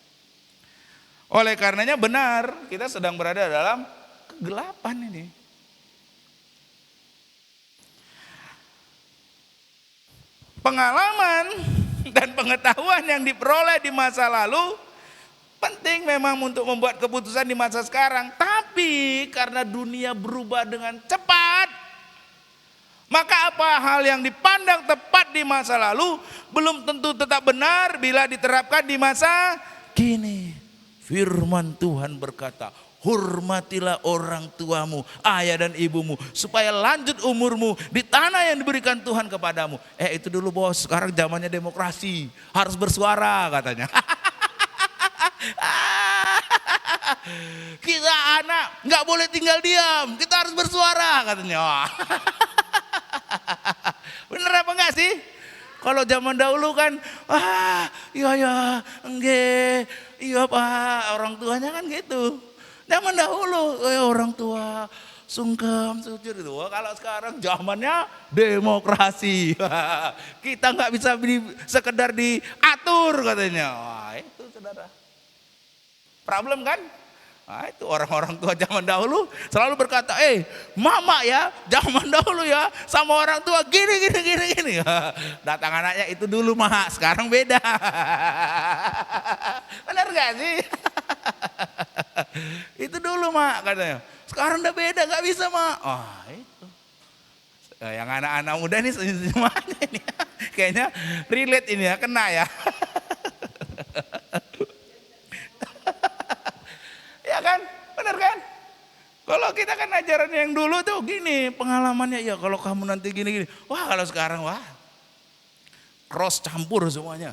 Oleh karenanya benar, kita sedang berada dalam kegelapan ini. Pengalaman dan pengetahuan yang diperoleh di masa lalu penting memang untuk membuat keputusan di masa sekarang. Tapi karena dunia berubah dengan cepat, maka apa hal yang dipandang tepat di masa lalu belum tentu tetap benar bila diterapkan di masa kini. Firman Tuhan berkata, hormatilah orang tuamu, ayah dan ibumu, supaya lanjut umurmu di tanah yang diberikan Tuhan kepadamu. Itu dulu bos, sekarang zamannya demokrasi, harus bersuara katanya. Kita anak nggak boleh tinggal diam, kita harus bersuara katanya. Bener apa enggak sih? Kalau zaman dahulu kan, iya enggak, iya pak, orang tuanya kan gitu. Zaman dahulu, orang tua sungkem, sujud itu. Kalau sekarang zamannya demokrasi, kita nggak bisa sekedar diatur katanya. Wah itu saudara, problem kan? Nah, itu orang-orang tua zaman dahulu selalu berkata, mama ya, zaman dahulu ya sama orang tua gini. Datang anaknya itu dulu mah, sekarang beda. Benar gak sih? Itu dulu mak katanya, sekarang udah beda, gak bisa mak. Itu. Yang anak-anak muda ini semuanya ini kayaknya relate ini ya, kena ya. Ya kan, benar kan? Kalau kita kan ajaran yang dulu tuh gini pengalamannya, ya kalau kamu nanti gini. Wah kalau sekarang cross campur semuanya,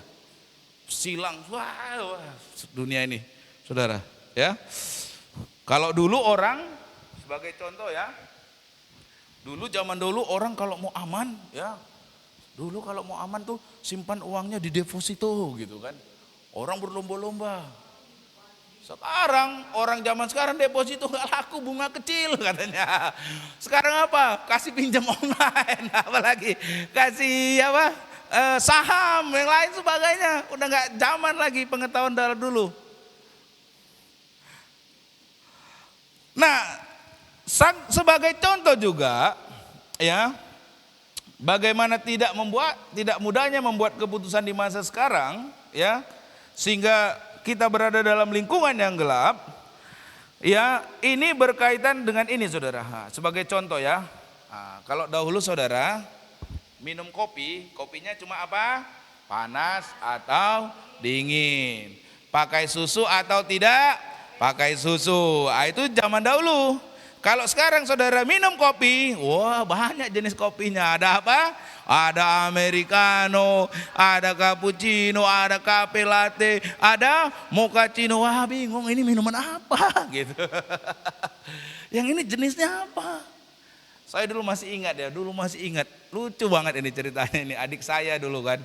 silang, wah dunia ini, saudara. Ya, kalau dulu orang sebagai contoh ya, zaman dulu orang kalau mau aman ya, dulu kalau mau aman tuh simpan uangnya di deposito gitu kan. Orang berlomba-lomba. Sekarang orang zaman sekarang deposito nggak laku, bunga kecil katanya. Sekarang apa? Kasih pinjam online, apalagi kasih apa? Saham yang lain sebagainya. Udah nggak zaman lagi pengetahuan dari dulu. Nah, sebagai contoh juga ya, bagaimana tidak mudahnya membuat keputusan di masa sekarang ya, sehingga kita berada dalam lingkungan yang gelap. Ya, ini berkaitan dengan ini saudara. Sebagai contoh ya, kalau dahulu saudara minum kopi, kopinya cuma apa? Panas atau dingin. Pakai susu atau tidak? Pakai susu. Itu zaman dahulu. Kalau sekarang saudara minum kopi, wah banyak jenis kopinya. Ada apa? Ada americano, ada cappuccino, ada cafe latte, ada mochaccino. Wah bingung ini minuman apa gitu. Yang ini jenisnya apa? Saya dulu masih ingat, lucu banget ini ceritanya ini. Adik saya dulu kan,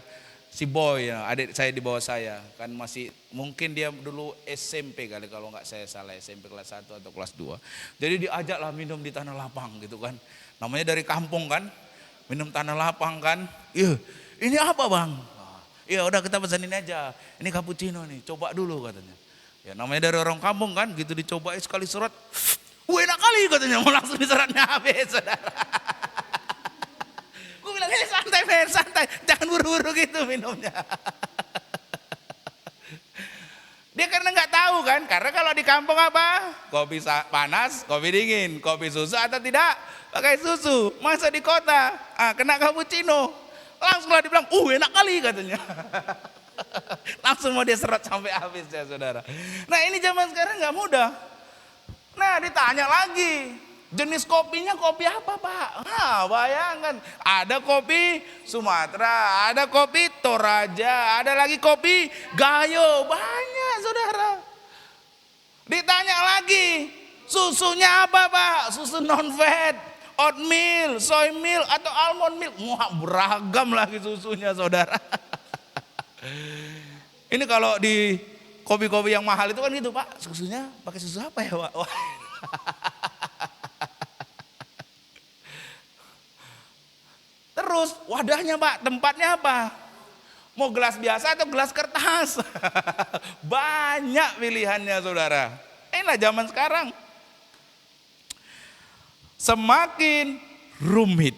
si Boy ya, adik saya di bawah saya. Kan masih, mungkin dia dulu SMP kali kalau nggak saya salah, SMP kelas 1 atau kelas 2. Jadi diajaklah minum di tanah lapang gitu kan. Namanya dari kampung kan, minum tanah lapang kan. Iya, ini apa bang? Iya udah kita pesan ini aja, ini cappuccino nih, coba dulu katanya. Ya namanya dari orang kampung kan, gitu dicobain sekali surat. Wah enak kali katanya, mau langsung diseratnya habis saudara. Gue bilang ini santai men, santai, jangan buru-buru gitu minumnya. Dia karena nggak tahu kan, karena kalau di kampung apa? Kopi panas, kopi dingin, kopi susu atau tidak? Pakai susu. Masa di kota, kena cappuccino, langsung lah dibilang, enak kali katanya. Langsung mau dia serat sampai habis ya saudara. Nah ini zaman sekarang nggak mudah. Nah ditanya lagi, jenis kopinya kopi apa pak? Nah bayangkan, ada kopi Sumatera, ada kopi Toraja, ada lagi kopi Gayo, banyak saudara. Ditanya lagi, susunya apa pak? Susu non fat, oatmeal, soy milk atau almond milk? Wah beragam lagi susunya saudara. Ini kalau di kopi-kopi yang mahal itu kan gitu pak, susunya pakai susu apa ya pak? Terus wadahnya pak, tempatnya apa? Mau gelas biasa atau gelas kertas? Banyak pilihannya saudara. Inilah zaman sekarang. Semakin rumit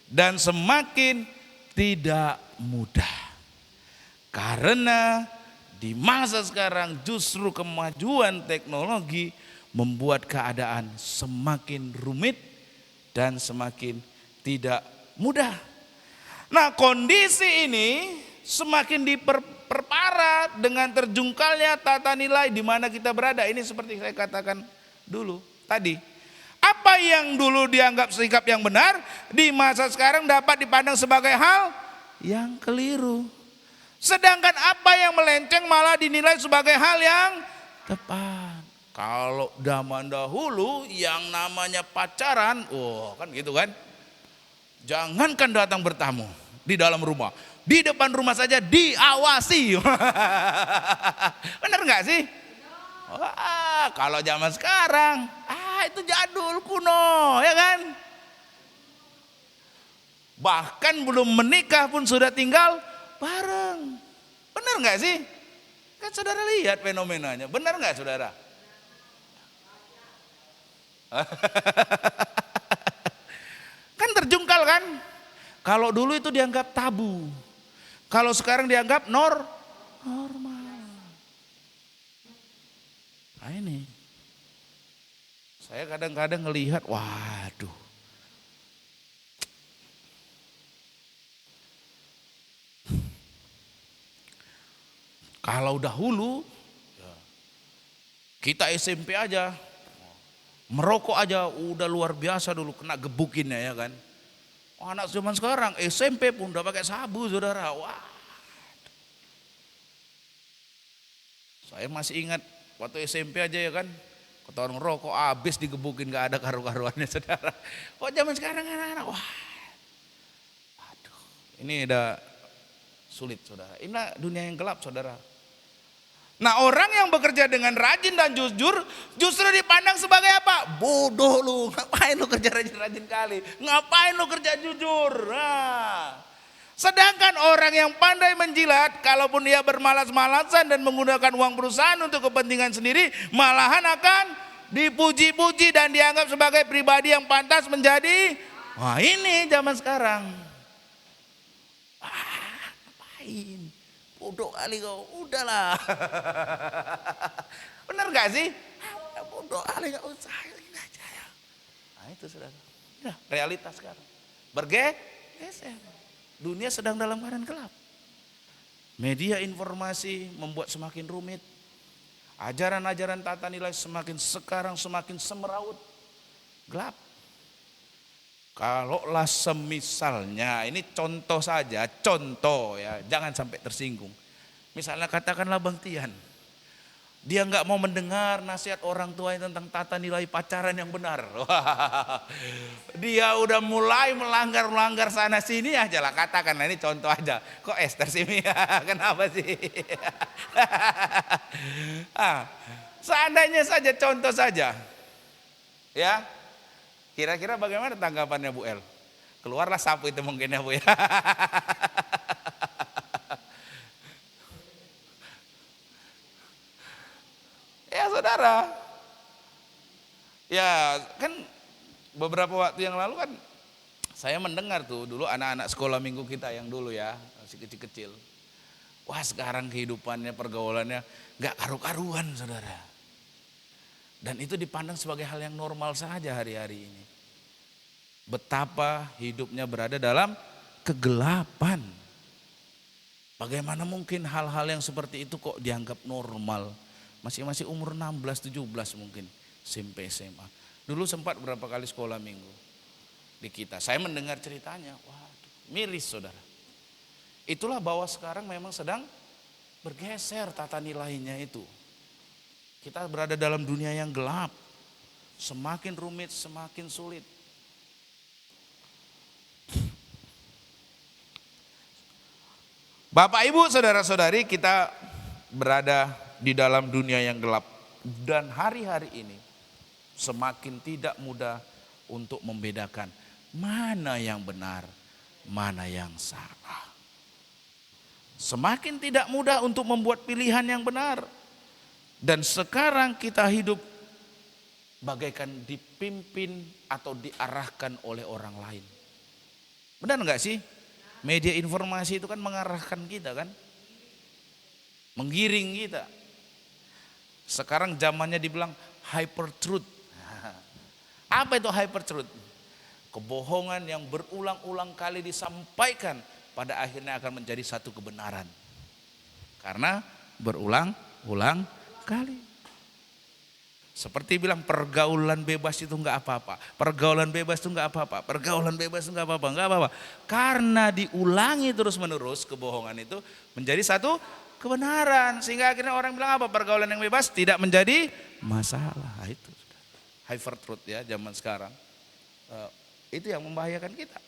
dan semakin tidak mudah. Karena di masa sekarang justru kemajuan teknologi membuat keadaan semakin rumit dan semakin tidak mudah. Nah kondisi ini semakin diperparah dengan terjungkalnya tata nilai di mana kita berada. Ini seperti saya katakan dulu tadi. Apa yang dulu dianggap sikap yang benar, di masa sekarang dapat dipandang sebagai hal yang keliru. Sedangkan apa yang melenceng malah dinilai sebagai hal yang tepat. Kalau zaman dahulu yang namanya pacaran, kan gitu kan. Jangankan datang bertamu di dalam rumah, di depan rumah saja diawasi. Benar nggak sih? Wah, kalau zaman sekarang, itu jadul kuno, ya kan? Bahkan belum menikah pun sudah tinggal bareng. Benar nggak sih? Kan saudara lihat fenomenanya, benar nggak saudara? Kan terjungkal kan? Kalau dulu itu dianggap tabu, kalau sekarang dianggap normal. Nah ini, saya kadang-kadang ngelihat, waduh. Kalau dahulu, kita SMP aja, merokok aja udah luar biasa dulu, kena gebukinnya ya kan. Anak zaman sekarang SMP pun udah pakai sabu saudara. Wah. Saya masih ingat waktu SMP aja ya kan, ketahuan ngerokok habis digebukin, gak ada karu-karuannya saudara. Kok zaman sekarang anak-anak, wah. Aduh, ini udah sulit saudara. Inilah dunia yang gelap saudara. Nah, orang yang bekerja dengan rajin dan jujur justru dipandang sebagai apa? Bodoh lu, ngapain lu kerja rajin-rajin kali? Ngapain lu kerja jujur? Nah, sedangkan orang yang pandai menjilat, kalaupun dia bermalas-malasan dan menggunakan uang perusahaan untuk kepentingan sendiri, malahan akan dipuji-puji dan dianggap sebagai pribadi yang pantas menjadi, wah ini zaman sekarang. Ngapain? Bodoh kali kau, udahlah. Benar gak sih? Bodoh kali, gak usah. Nah itu saudara, ya, realitas sekarang. Bergeser. Dunia sedang dalam keadaan gelap. Media informasi membuat semakin rumit. Ajaran-ajaran tata nilai sekarang semakin semeraut. Gelap. Kalaulah semisalnya, ini contoh saja, contoh ya, jangan sampai tersinggung. Misalnya katakanlah Bang Tian, dia nggak mau mendengar nasihat orang tuanya tentang tata nilai pacaran yang benar. Wah, dia udah mulai melanggar sana sini aja lah, katakan, nah ini contoh aja. Kok Esther sih Mia? Kenapa sih? Seandainya saja, contoh saja, ya. Kira-kira bagaimana tanggapannya Bu El? Keluarlah sapu itu mungkin ya Bu ya. Ya saudara. Ya kan beberapa waktu yang lalu kan saya mendengar tuh dulu anak-anak sekolah minggu kita yang dulu ya, masih kecil-kecil. Wah sekarang kehidupannya, pergaulannya gak karu-karuan saudara. Dan itu dipandang sebagai hal yang normal saja hari-hari ini. Betapa hidupnya berada dalam kegelapan. Bagaimana mungkin hal-hal yang seperti itu kok dianggap normal. Masih umur 16, 17 mungkin. SMP, SMA. Dulu sempat berapa kali sekolah minggu di kita. Saya mendengar ceritanya. Waduh, miris saudara. Itulah bahwa sekarang memang sedang bergeser tata nilainya itu. Kita berada dalam dunia yang gelap, semakin rumit, semakin sulit. Bapak Ibu, saudara-saudari, kita berada di dalam dunia yang gelap. Dan hari-hari ini semakin tidak mudah untuk membedakan mana yang benar, mana yang salah. Semakin tidak mudah untuk membuat pilihan yang benar. Dan sekarang kita hidup bagaikan dipimpin atau diarahkan oleh orang lain. Benar enggak sih? Media informasi itu kan mengarahkan kita kan? Menggiring kita. Sekarang zamannya dibilang hyper truth. Apa itu hyper truth? Kebohongan yang berulang-ulang kali disampaikan pada akhirnya akan menjadi satu kebenaran. Karena berulang-ulang kali. Seperti bilang pergaulan bebas itu enggak apa-apa. Pergaulan bebas itu enggak apa-apa. Pergaulan bebas itu enggak apa-apa, enggak apa-apa. Karena diulangi terus-menerus kebohongan itu menjadi satu kebenaran. Sehingga akhirnya orang bilang apa? Pergaulan yang bebas tidak menjadi masalah. Nah, itu hyper truth ya zaman sekarang. Itu yang membahayakan kita.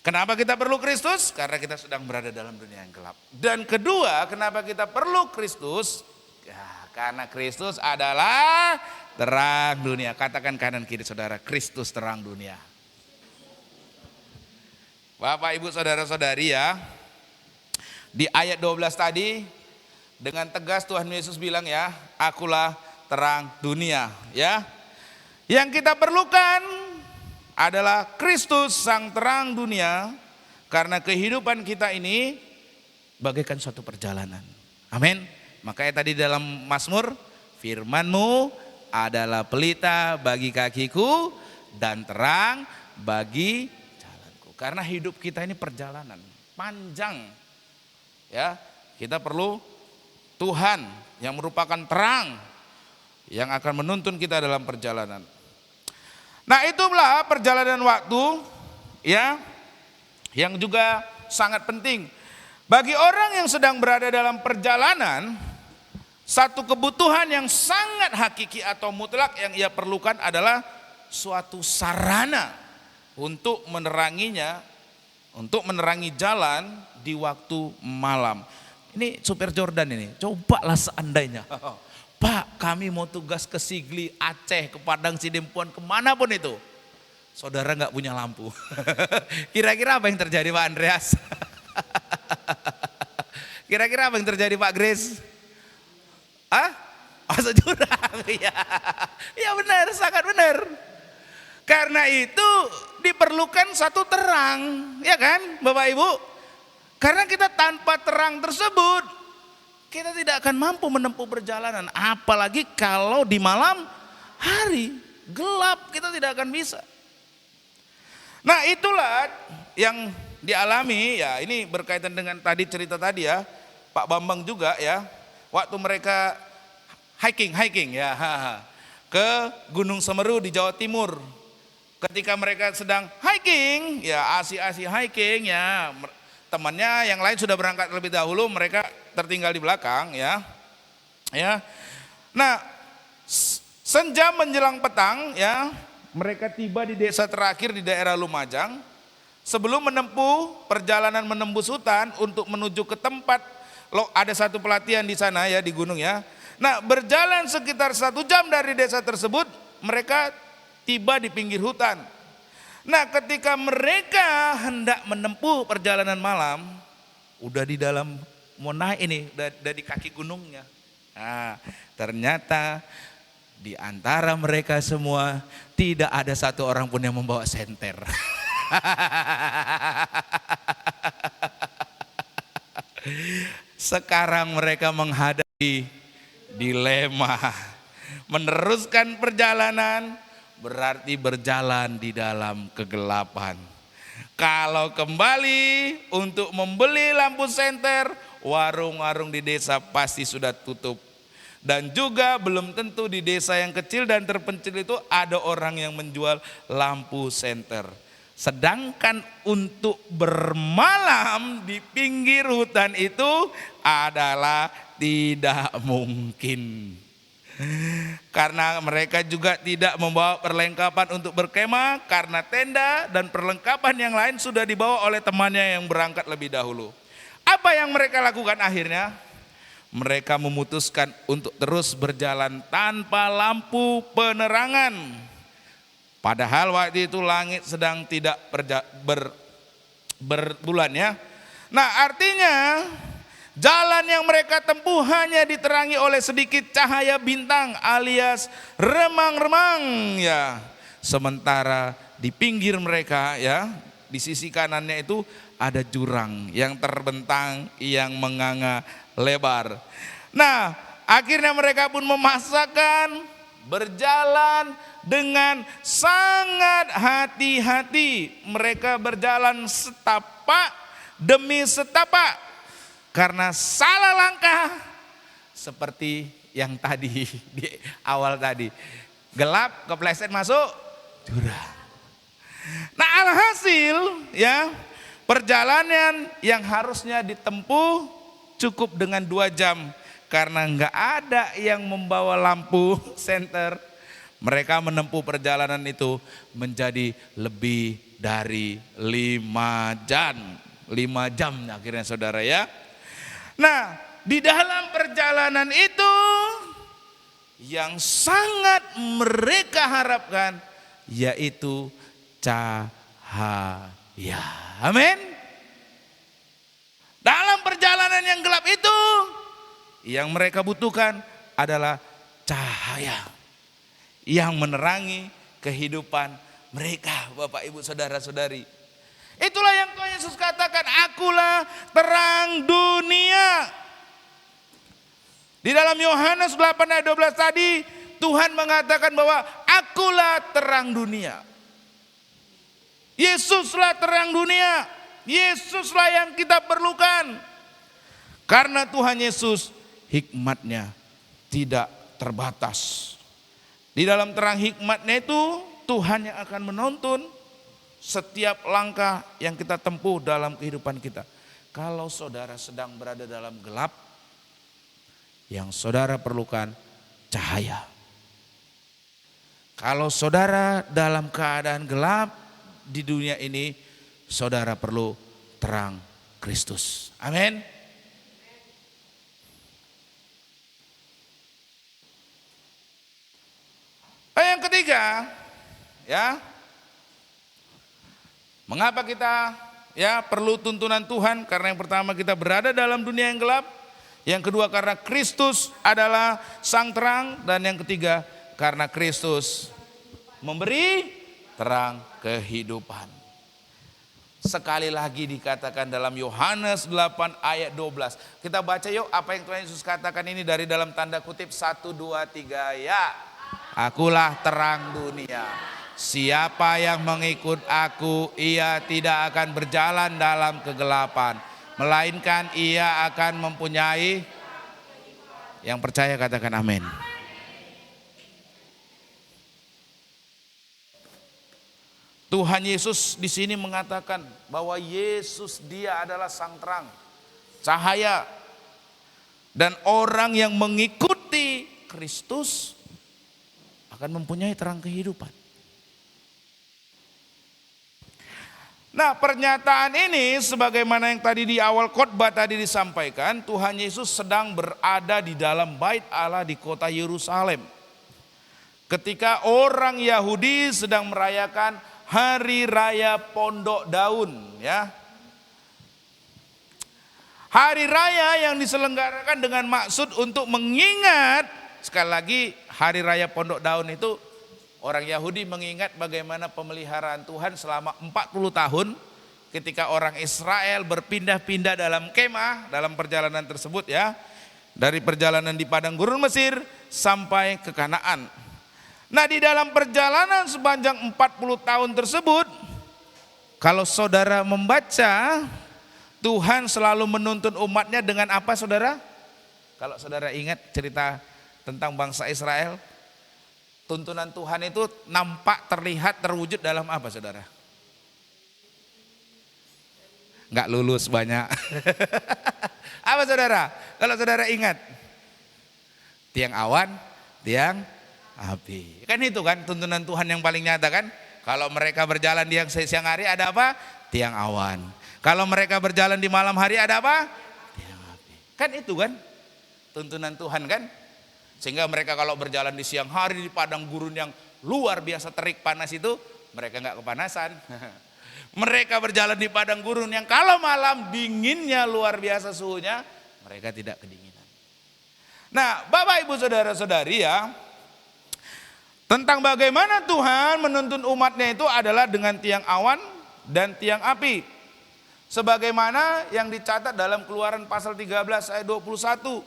Kenapa kita perlu Kristus? Karena kita sedang berada dalam dunia yang gelap. Dan kedua, kenapa kita perlu Kristus? Ya, karena Kristus adalah terang dunia. Katakan kanan kiri saudara, Kristus terang dunia. Bapak Ibu saudara-saudari ya, di ayat 12 tadi dengan tegas Tuhan Yesus bilang ya, akulah terang dunia ya. Yang kita perlukan adalah Kristus sang terang dunia, karena kehidupan kita ini bagaikan suatu perjalanan. Amin. Makanya tadi dalam Mazmur, firman-Mu adalah pelita bagi kakiku dan terang bagi jalanku. Karena hidup kita ini perjalanan panjang. Ya, kita perlu Tuhan yang merupakan terang yang akan menuntun kita dalam perjalanan. Nah, itulah perjalanan waktu ya yang juga sangat penting. Bagi orang yang sedang berada dalam perjalanan, satu kebutuhan yang sangat hakiki atau mutlak yang ia perlukan adalah suatu sarana untuk meneranginya, untuk menerangi jalan di waktu malam. Ini supir Jordan ini, cobalah seandainya. Pak, kami mau tugas ke Sigli, Aceh, ke Padang Sidempuan, kemanapun itu. Saudara nggak punya lampu. Kira-kira apa yang terjadi Pak Andreas? Kira-kira apa yang terjadi Pak Grace? Masuk jurang. Ya benar, sangat benar. Karena itu diperlukan satu terang, ya kan Bapak Ibu? Karena kita tanpa terang tersebut, kita tidak akan mampu menempuh perjalanan. Apalagi kalau di malam hari, gelap, kita tidak akan bisa. Nah itulah yang dialami, ya ini berkaitan dengan tadi cerita tadi ya, Pak Bambang juga ya, waktu mereka hiking ya, ke Gunung Semeru di Jawa Timur. Ketika mereka sedang hiking, ya asik-asik hiking ya, temannya yang lain sudah berangkat lebih dahulu, mereka tertinggal di belakang ya. Nah, senja menjelang petang ya, mereka tiba di desa terakhir di daerah Lumajang. Sebelum menempuh perjalanan menembus hutan untuk menuju ke tempat, ada satu pelatihan di sana ya di gunung ya. Nah, berjalan sekitar 1 jam dari desa tersebut, mereka tiba di pinggir hutan. Nah, ketika mereka hendak menempuh perjalanan malam, udah di dalam mau naik ini, udah di kaki gunungnya. Nah, ternyata di antara mereka semua tidak ada satu orang pun yang membawa senter. Sekarang mereka menghadapi dilema. Meneruskan perjalanan berarti berjalan di dalam kegelapan. Kalau kembali untuk membeli lampu senter, warung-warung di desa pasti sudah tutup. Dan juga belum tentu di desa yang kecil dan terpencil itu ada orang yang menjual lampu senter. Sedangkan untuk bermalam di pinggir hutan itu adalah tidak mungkin. Karena mereka juga tidak membawa perlengkapan untuk berkemah, karena tenda dan perlengkapan yang lain sudah dibawa oleh temannya yang berangkat lebih dahulu. Apa yang mereka lakukan akhirnya? Mereka memutuskan untuk terus berjalan tanpa lampu penerangan. Padahal waktu itu langit sedang tidak berbulan ya. Nah, artinya jalan yang mereka tempuh hanya diterangi oleh sedikit cahaya bintang alias remang-remang ya. Sementara di pinggir mereka ya, di sisi kanannya itu ada jurang yang terbentang, yang menganga lebar. Nah, akhirnya mereka pun memaksakan berjalan dengan sangat hati-hati. Mereka berjalan setapak demi setapak. Karena salah langkah seperti yang tadi di awal tadi, gelap kepleset masuk jurang. Nah, alhasil ya, perjalanan yang harusnya ditempuh cukup dengan 2 jam karena nggak ada yang membawa lampu senter. Mereka menempuh perjalanan itu menjadi lebih dari 5 jam. 5 jam akhirnya saudara ya. Nah, di dalam perjalanan itu yang sangat mereka harapkan yaitu cahaya. Amin. Dalam perjalanan yang gelap itu yang mereka butuhkan adalah cahaya yang menerangi kehidupan mereka, Bapak Ibu Saudara-saudari. Itulah yang Tuhan Yesus katakan, akulah terang dunia. Di dalam Yohanes 8 ayat 12 tadi, Tuhan mengatakan bahwa akulah terang dunia. Yesuslah terang dunia. Yesuslah yang kita perlukan. Karena Tuhan Yesus hikmatnya tidak terbatas. Di dalam terang hikmatnya itu Tuhan yang akan menuntun setiap langkah yang kita tempuh dalam kehidupan kita. Kalau saudara sedang berada dalam gelap, yang saudara perlukan cahaya. Kalau saudara dalam keadaan gelap di dunia ini, saudara perlu terang Kristus. Amin. ketiga, ya, mengapa kita perlu tuntunan Tuhan? Karena yang pertama kita berada dalam dunia yang gelap, yang kedua karena Kristus adalah sang terang, dan yang ketiga karena Kristus memberi terang kehidupan. Sekali lagi dikatakan dalam Yohanes 8 ayat 12. Kita baca yuk apa yang Tuhan Yesus katakan ini dari dalam tanda kutip 1, 2, 3 ya. Akulah terang dunia. Siapa yang mengikut aku, ia tidak akan berjalan dalam kegelapan, melainkan ia akan mempunyai. Yang percaya katakan amin. Tuhan Yesus di sini mengatakan bahwa Yesus dia adalah sang terang, cahaya. Dan orang yang mengikuti Kristus akan mempunyai terang kehidupan. Nah, pernyataan ini sebagaimana yang tadi di awal khotbah tadi disampaikan, Tuhan Yesus sedang berada di dalam bait Allah di kota Yerusalem. Ketika orang Yahudi sedang merayakan Hari Raya Pondok Daun, ya. Hari raya yang diselenggarakan dengan maksud untuk mengingat, sekali lagi Hari Raya Pondok Daun itu orang Yahudi mengingat bagaimana pemeliharaan Tuhan selama 40 tahun ketika orang Israel berpindah-pindah dalam kemah dalam perjalanan tersebut, ya. Dari perjalanan di padang gurun Mesir sampai ke Kanaan. Nah, di dalam perjalanan sepanjang 40 tahun tersebut, kalau saudara membaca, Tuhan selalu menuntun umatnya dengan apa, saudara? Kalau saudara ingat cerita tentang bangsa Israel, tuntunan Tuhan itu nampak, terlihat, terwujud dalam apa, saudara? Enggak lulus banyak. Apa, saudara? Kalau saudara ingat, tiang awan, tiang api. Kan itu kan tuntunan Tuhan yang paling nyata kan? Kalau mereka berjalan di siang hari ada apa? Tiang awan. Kalau mereka berjalan di malam hari ada apa? Tiang api. Kan itu kan tuntunan Tuhan kan? Sehingga mereka kalau berjalan di siang hari di padang gurun yang luar biasa terik panas itu, mereka nggak kepanasan. Mereka berjalan di padang gurun yang kalau malam dinginnya luar biasa suhunya, mereka tidak kedinginan. Nah, Bapak Ibu Saudara-saudari, ya, tentang bagaimana Tuhan menuntun umatnya itu adalah dengan tiang awan dan tiang api. Sebagaimana yang dicatat dalam Keluaran pasal 13 ayat 21.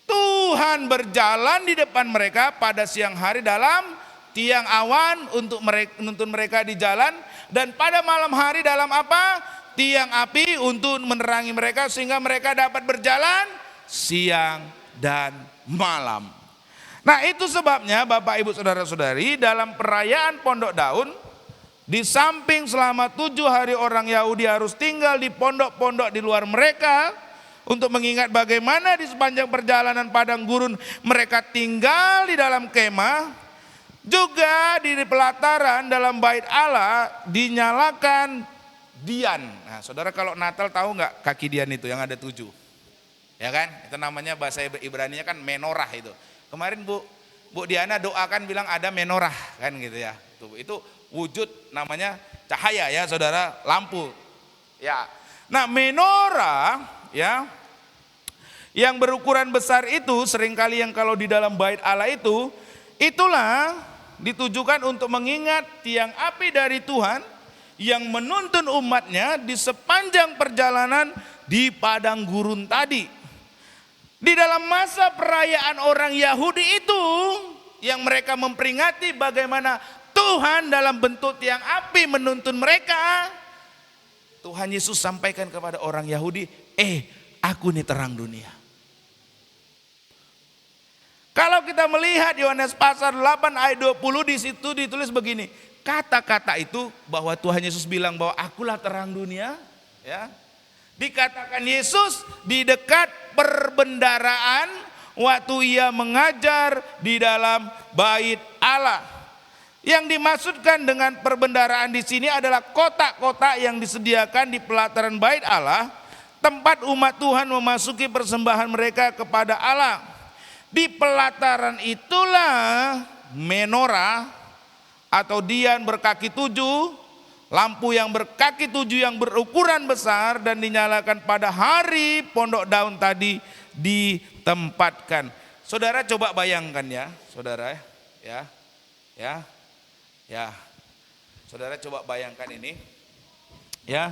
Tuhan berjalan di depan mereka pada siang hari dalam tiang awan untuk menuntun mereka di jalan. Dan pada malam hari dalam apa? Tiang api untuk menerangi mereka sehingga mereka dapat berjalan siang dan malam. Nah, itu sebabnya Bapak Ibu Saudara-saudari dalam perayaan Pondok Daun, di samping selama 7 hari orang Yahudi harus tinggal di pondok-pondok di luar mereka untuk mengingat bagaimana di sepanjang perjalanan padang gurun mereka tinggal di dalam kemah, juga di pelataran dalam bait Allah dinyalakan dian. Nah, saudara kalau Natal tahu nggak kaki dian itu yang ada 7? Ya kan? Itu namanya bahasa Ibraninya kan menorah itu. Kemarin Bu Diana doakan bilang ada menorah kan gitu ya. Itu wujud namanya cahaya ya saudara, lampu. Ya. Nah, menorah ya yang berukuran besar itu seringkali yang kalau di dalam bait Allah itu, itulah ditujukan untuk mengingat tiang api dari Tuhan yang menuntun umatnya di sepanjang perjalanan di padang gurun tadi. Di dalam masa perayaan orang Yahudi itu yang mereka memperingati bagaimana Tuhan dalam bentuk tiang api menuntun mereka, Tuhan Yesus sampaikan kepada orang Yahudi, aku nih terang dunia. Kalau kita melihat Yohanes pasal 8 ayat 20, di situ ditulis begini, kata-kata itu bahwa Tuhan Yesus bilang bahwa akulah terang dunia, ya. Dikatakan Yesus di dekat perbendaraan waktu ia mengajar di dalam bait Allah. Yang dimaksudkan dengan perbendaraan di sini adalah kotak-kotak yang disediakan di pelataran bait Allah, tempat umat Tuhan memasuki persembahan mereka kepada Allah. Di pelataran itulah menorah atau dian berkaki 7, lampu yang berkaki 7 yang berukuran besar dan dinyalakan pada hari pondok daun tadi ditempatkan. Saudara coba bayangkan ya, saudara ya. Saudara coba bayangkan ini. Ya.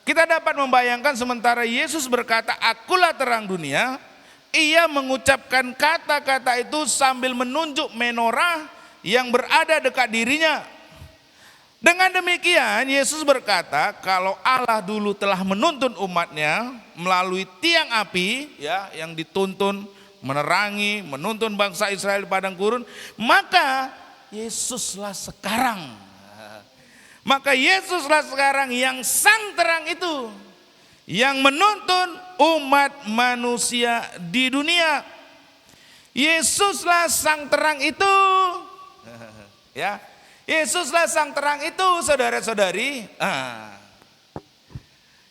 Kita dapat membayangkan sementara Yesus berkata, "Akulah terang dunia." Ia mengucapkan kata-kata itu sambil menunjuk menorah yang berada dekat dirinya. Dengan demikian Yesus berkata, kalau Allah dulu telah menuntun umatnya melalui tiang api ya, yang dituntun menerangi, menuntun bangsa Israel di padang gurun, maka Yesuslah sekarang yang sang terang itu, yang menuntun umat manusia di dunia. Yesuslah sang terang itu. Ya, Yesuslah sang terang itu, saudara-saudari.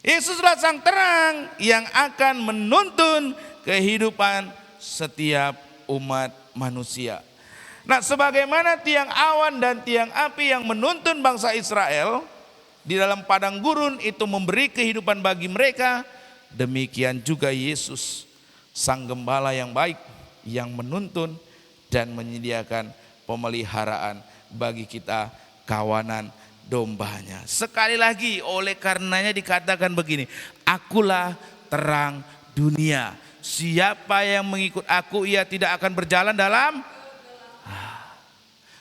Yesuslah sang terang yang akan menuntun kehidupan setiap umat manusia. Nah, sebagaimana tiang awan dan tiang api yang menuntun bangsa Israel di dalam padang gurun itu memberi kehidupan bagi mereka, demikian juga Yesus, sang gembala yang baik yang menuntun dan menyediakan pemeliharaan bagi kita, kawanan dombanya. Sekali lagi, oleh karenanya dikatakan begini, akulah terang dunia. Siapa yang mengikut aku, ia tidak akan berjalan dalam,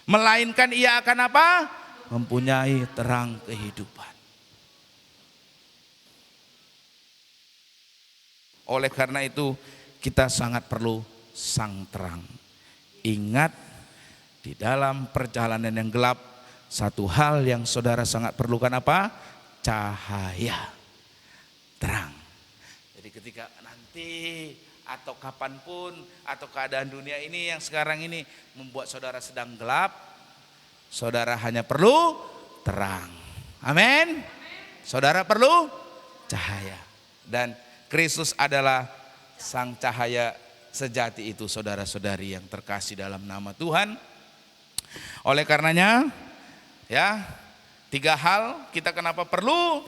melainkan ia akan apa? Mempunyai terang kehidupan. Oleh karena itu kita sangat perlu sang terang. Ingat, di dalam perjalanan yang gelap, satu hal yang saudara sangat perlukan apa? Cahaya, terang. Jadi ketika nanti atau kapanpun atau keadaan dunia ini yang sekarang ini membuat saudara sedang gelap, saudara hanya perlu terang. Amin. Saudara perlu cahaya, dan Kristus adalah sang cahaya sejati itu, saudara-saudari yang terkasih dalam nama Tuhan. Oleh karenanya ya, 3 hal kita kenapa perlu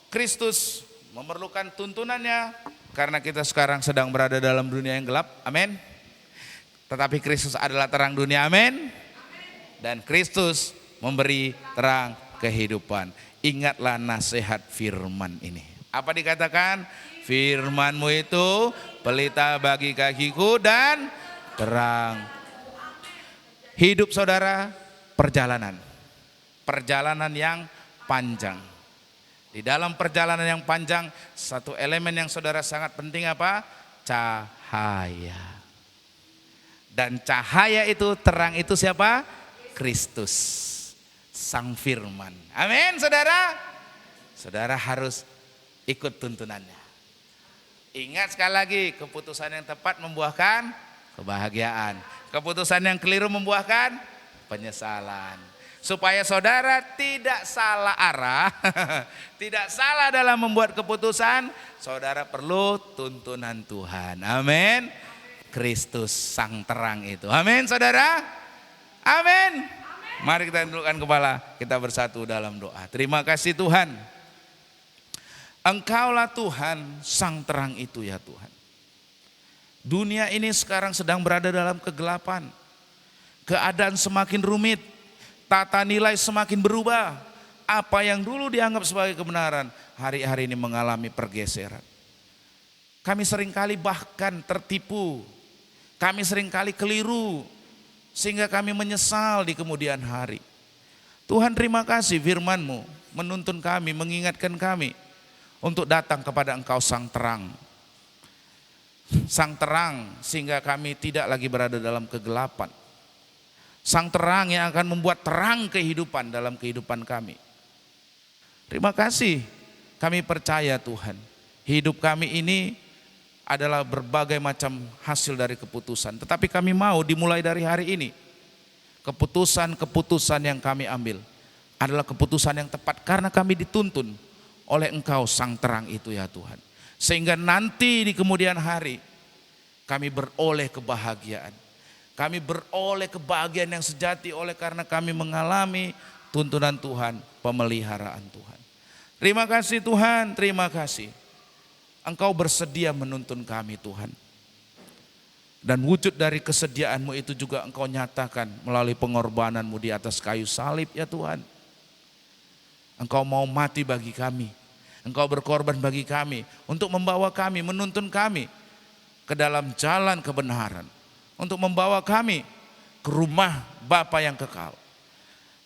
Kristus, memerlukan tuntunannya, karena kita sekarang sedang berada dalam dunia yang gelap, amin. Tetapi Kristus adalah terang dunia, amin. Dan Kristus memberi terang kehidupan. Ingatlah nasihat firman ini. Apa dikatakan? Firman-Mu itu pelita bagi kakiku dan terang. Hidup saudara perjalanan yang panjang. Di dalam perjalanan yang panjang, satu elemen yang saudara sangat penting apa? Cahaya. Dan cahaya itu, terang itu siapa? Kristus, sang firman. Amin, saudara. Saudara harus ikut tuntunannya. Ingat sekali lagi, keputusan yang tepat membuahkan kebahagiaan. Keputusan yang keliru membuahkan penyesalan. Supaya saudara tidak salah arah, tidak salah dalam membuat keputusan, saudara perlu tuntunan Tuhan. Amin. Kristus sang terang itu. Amin, saudara. Amin. Mari kita tundukkan kepala, kita bersatu dalam doa. Terima kasih Tuhan. Engkaulah Tuhan sang terang itu ya Tuhan. Dunia ini sekarang sedang berada dalam kegelapan. Keadaan semakin rumit. Tata nilai semakin berubah. Apa yang dulu dianggap sebagai kebenaran, hari-hari ini mengalami pergeseran. Kami seringkali bahkan tertipu. Kami seringkali keliru. Sehingga kami menyesal di kemudian hari. Tuhan, terima kasih firman-Mu menuntun kami, mengingatkan kami untuk datang kepada Engkau sang terang. Sang terang sehingga kami tidak lagi berada dalam kegelapan. Sang terang yang akan membuat terang kehidupan dalam kehidupan kami. Terima kasih, kami percaya Tuhan, hidup kami ini adalah berbagai macam hasil dari keputusan. Tetapi kami mau dimulai dari hari ini, keputusan-keputusan yang kami ambil adalah keputusan yang tepat karena kami dituntun oleh Engkau sang terang itu ya Tuhan. Sehingga nanti di kemudian hari kami beroleh kebahagiaan. Kami beroleh kebahagiaan yang sejati oleh karena kami mengalami tuntunan Tuhan, pemeliharaan Tuhan. Terima kasih Tuhan, terima kasih. Engkau bersedia menuntun kami Tuhan. Dan wujud dari kesediaan-Mu itu juga Engkau nyatakan melalui pengorbanan-Mu di atas kayu salib ya Tuhan. Engkau mau mati bagi kami. Engkau berkorban bagi kami untuk membawa kami, menuntun kami ke dalam jalan kebenaran. Untuk membawa kami ke rumah Bapa yang kekal.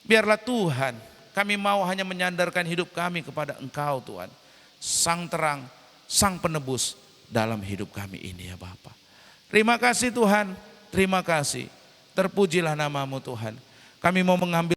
Biarlah Tuhan, kami mau hanya menyandarkan hidup kami kepada Engkau Tuhan. Sang terang, Sang penebus dalam hidup kami ini ya Bapa. Terima kasih Tuhan, terima kasih. Terpujilah nama-Mu Tuhan. Kami mau mengambil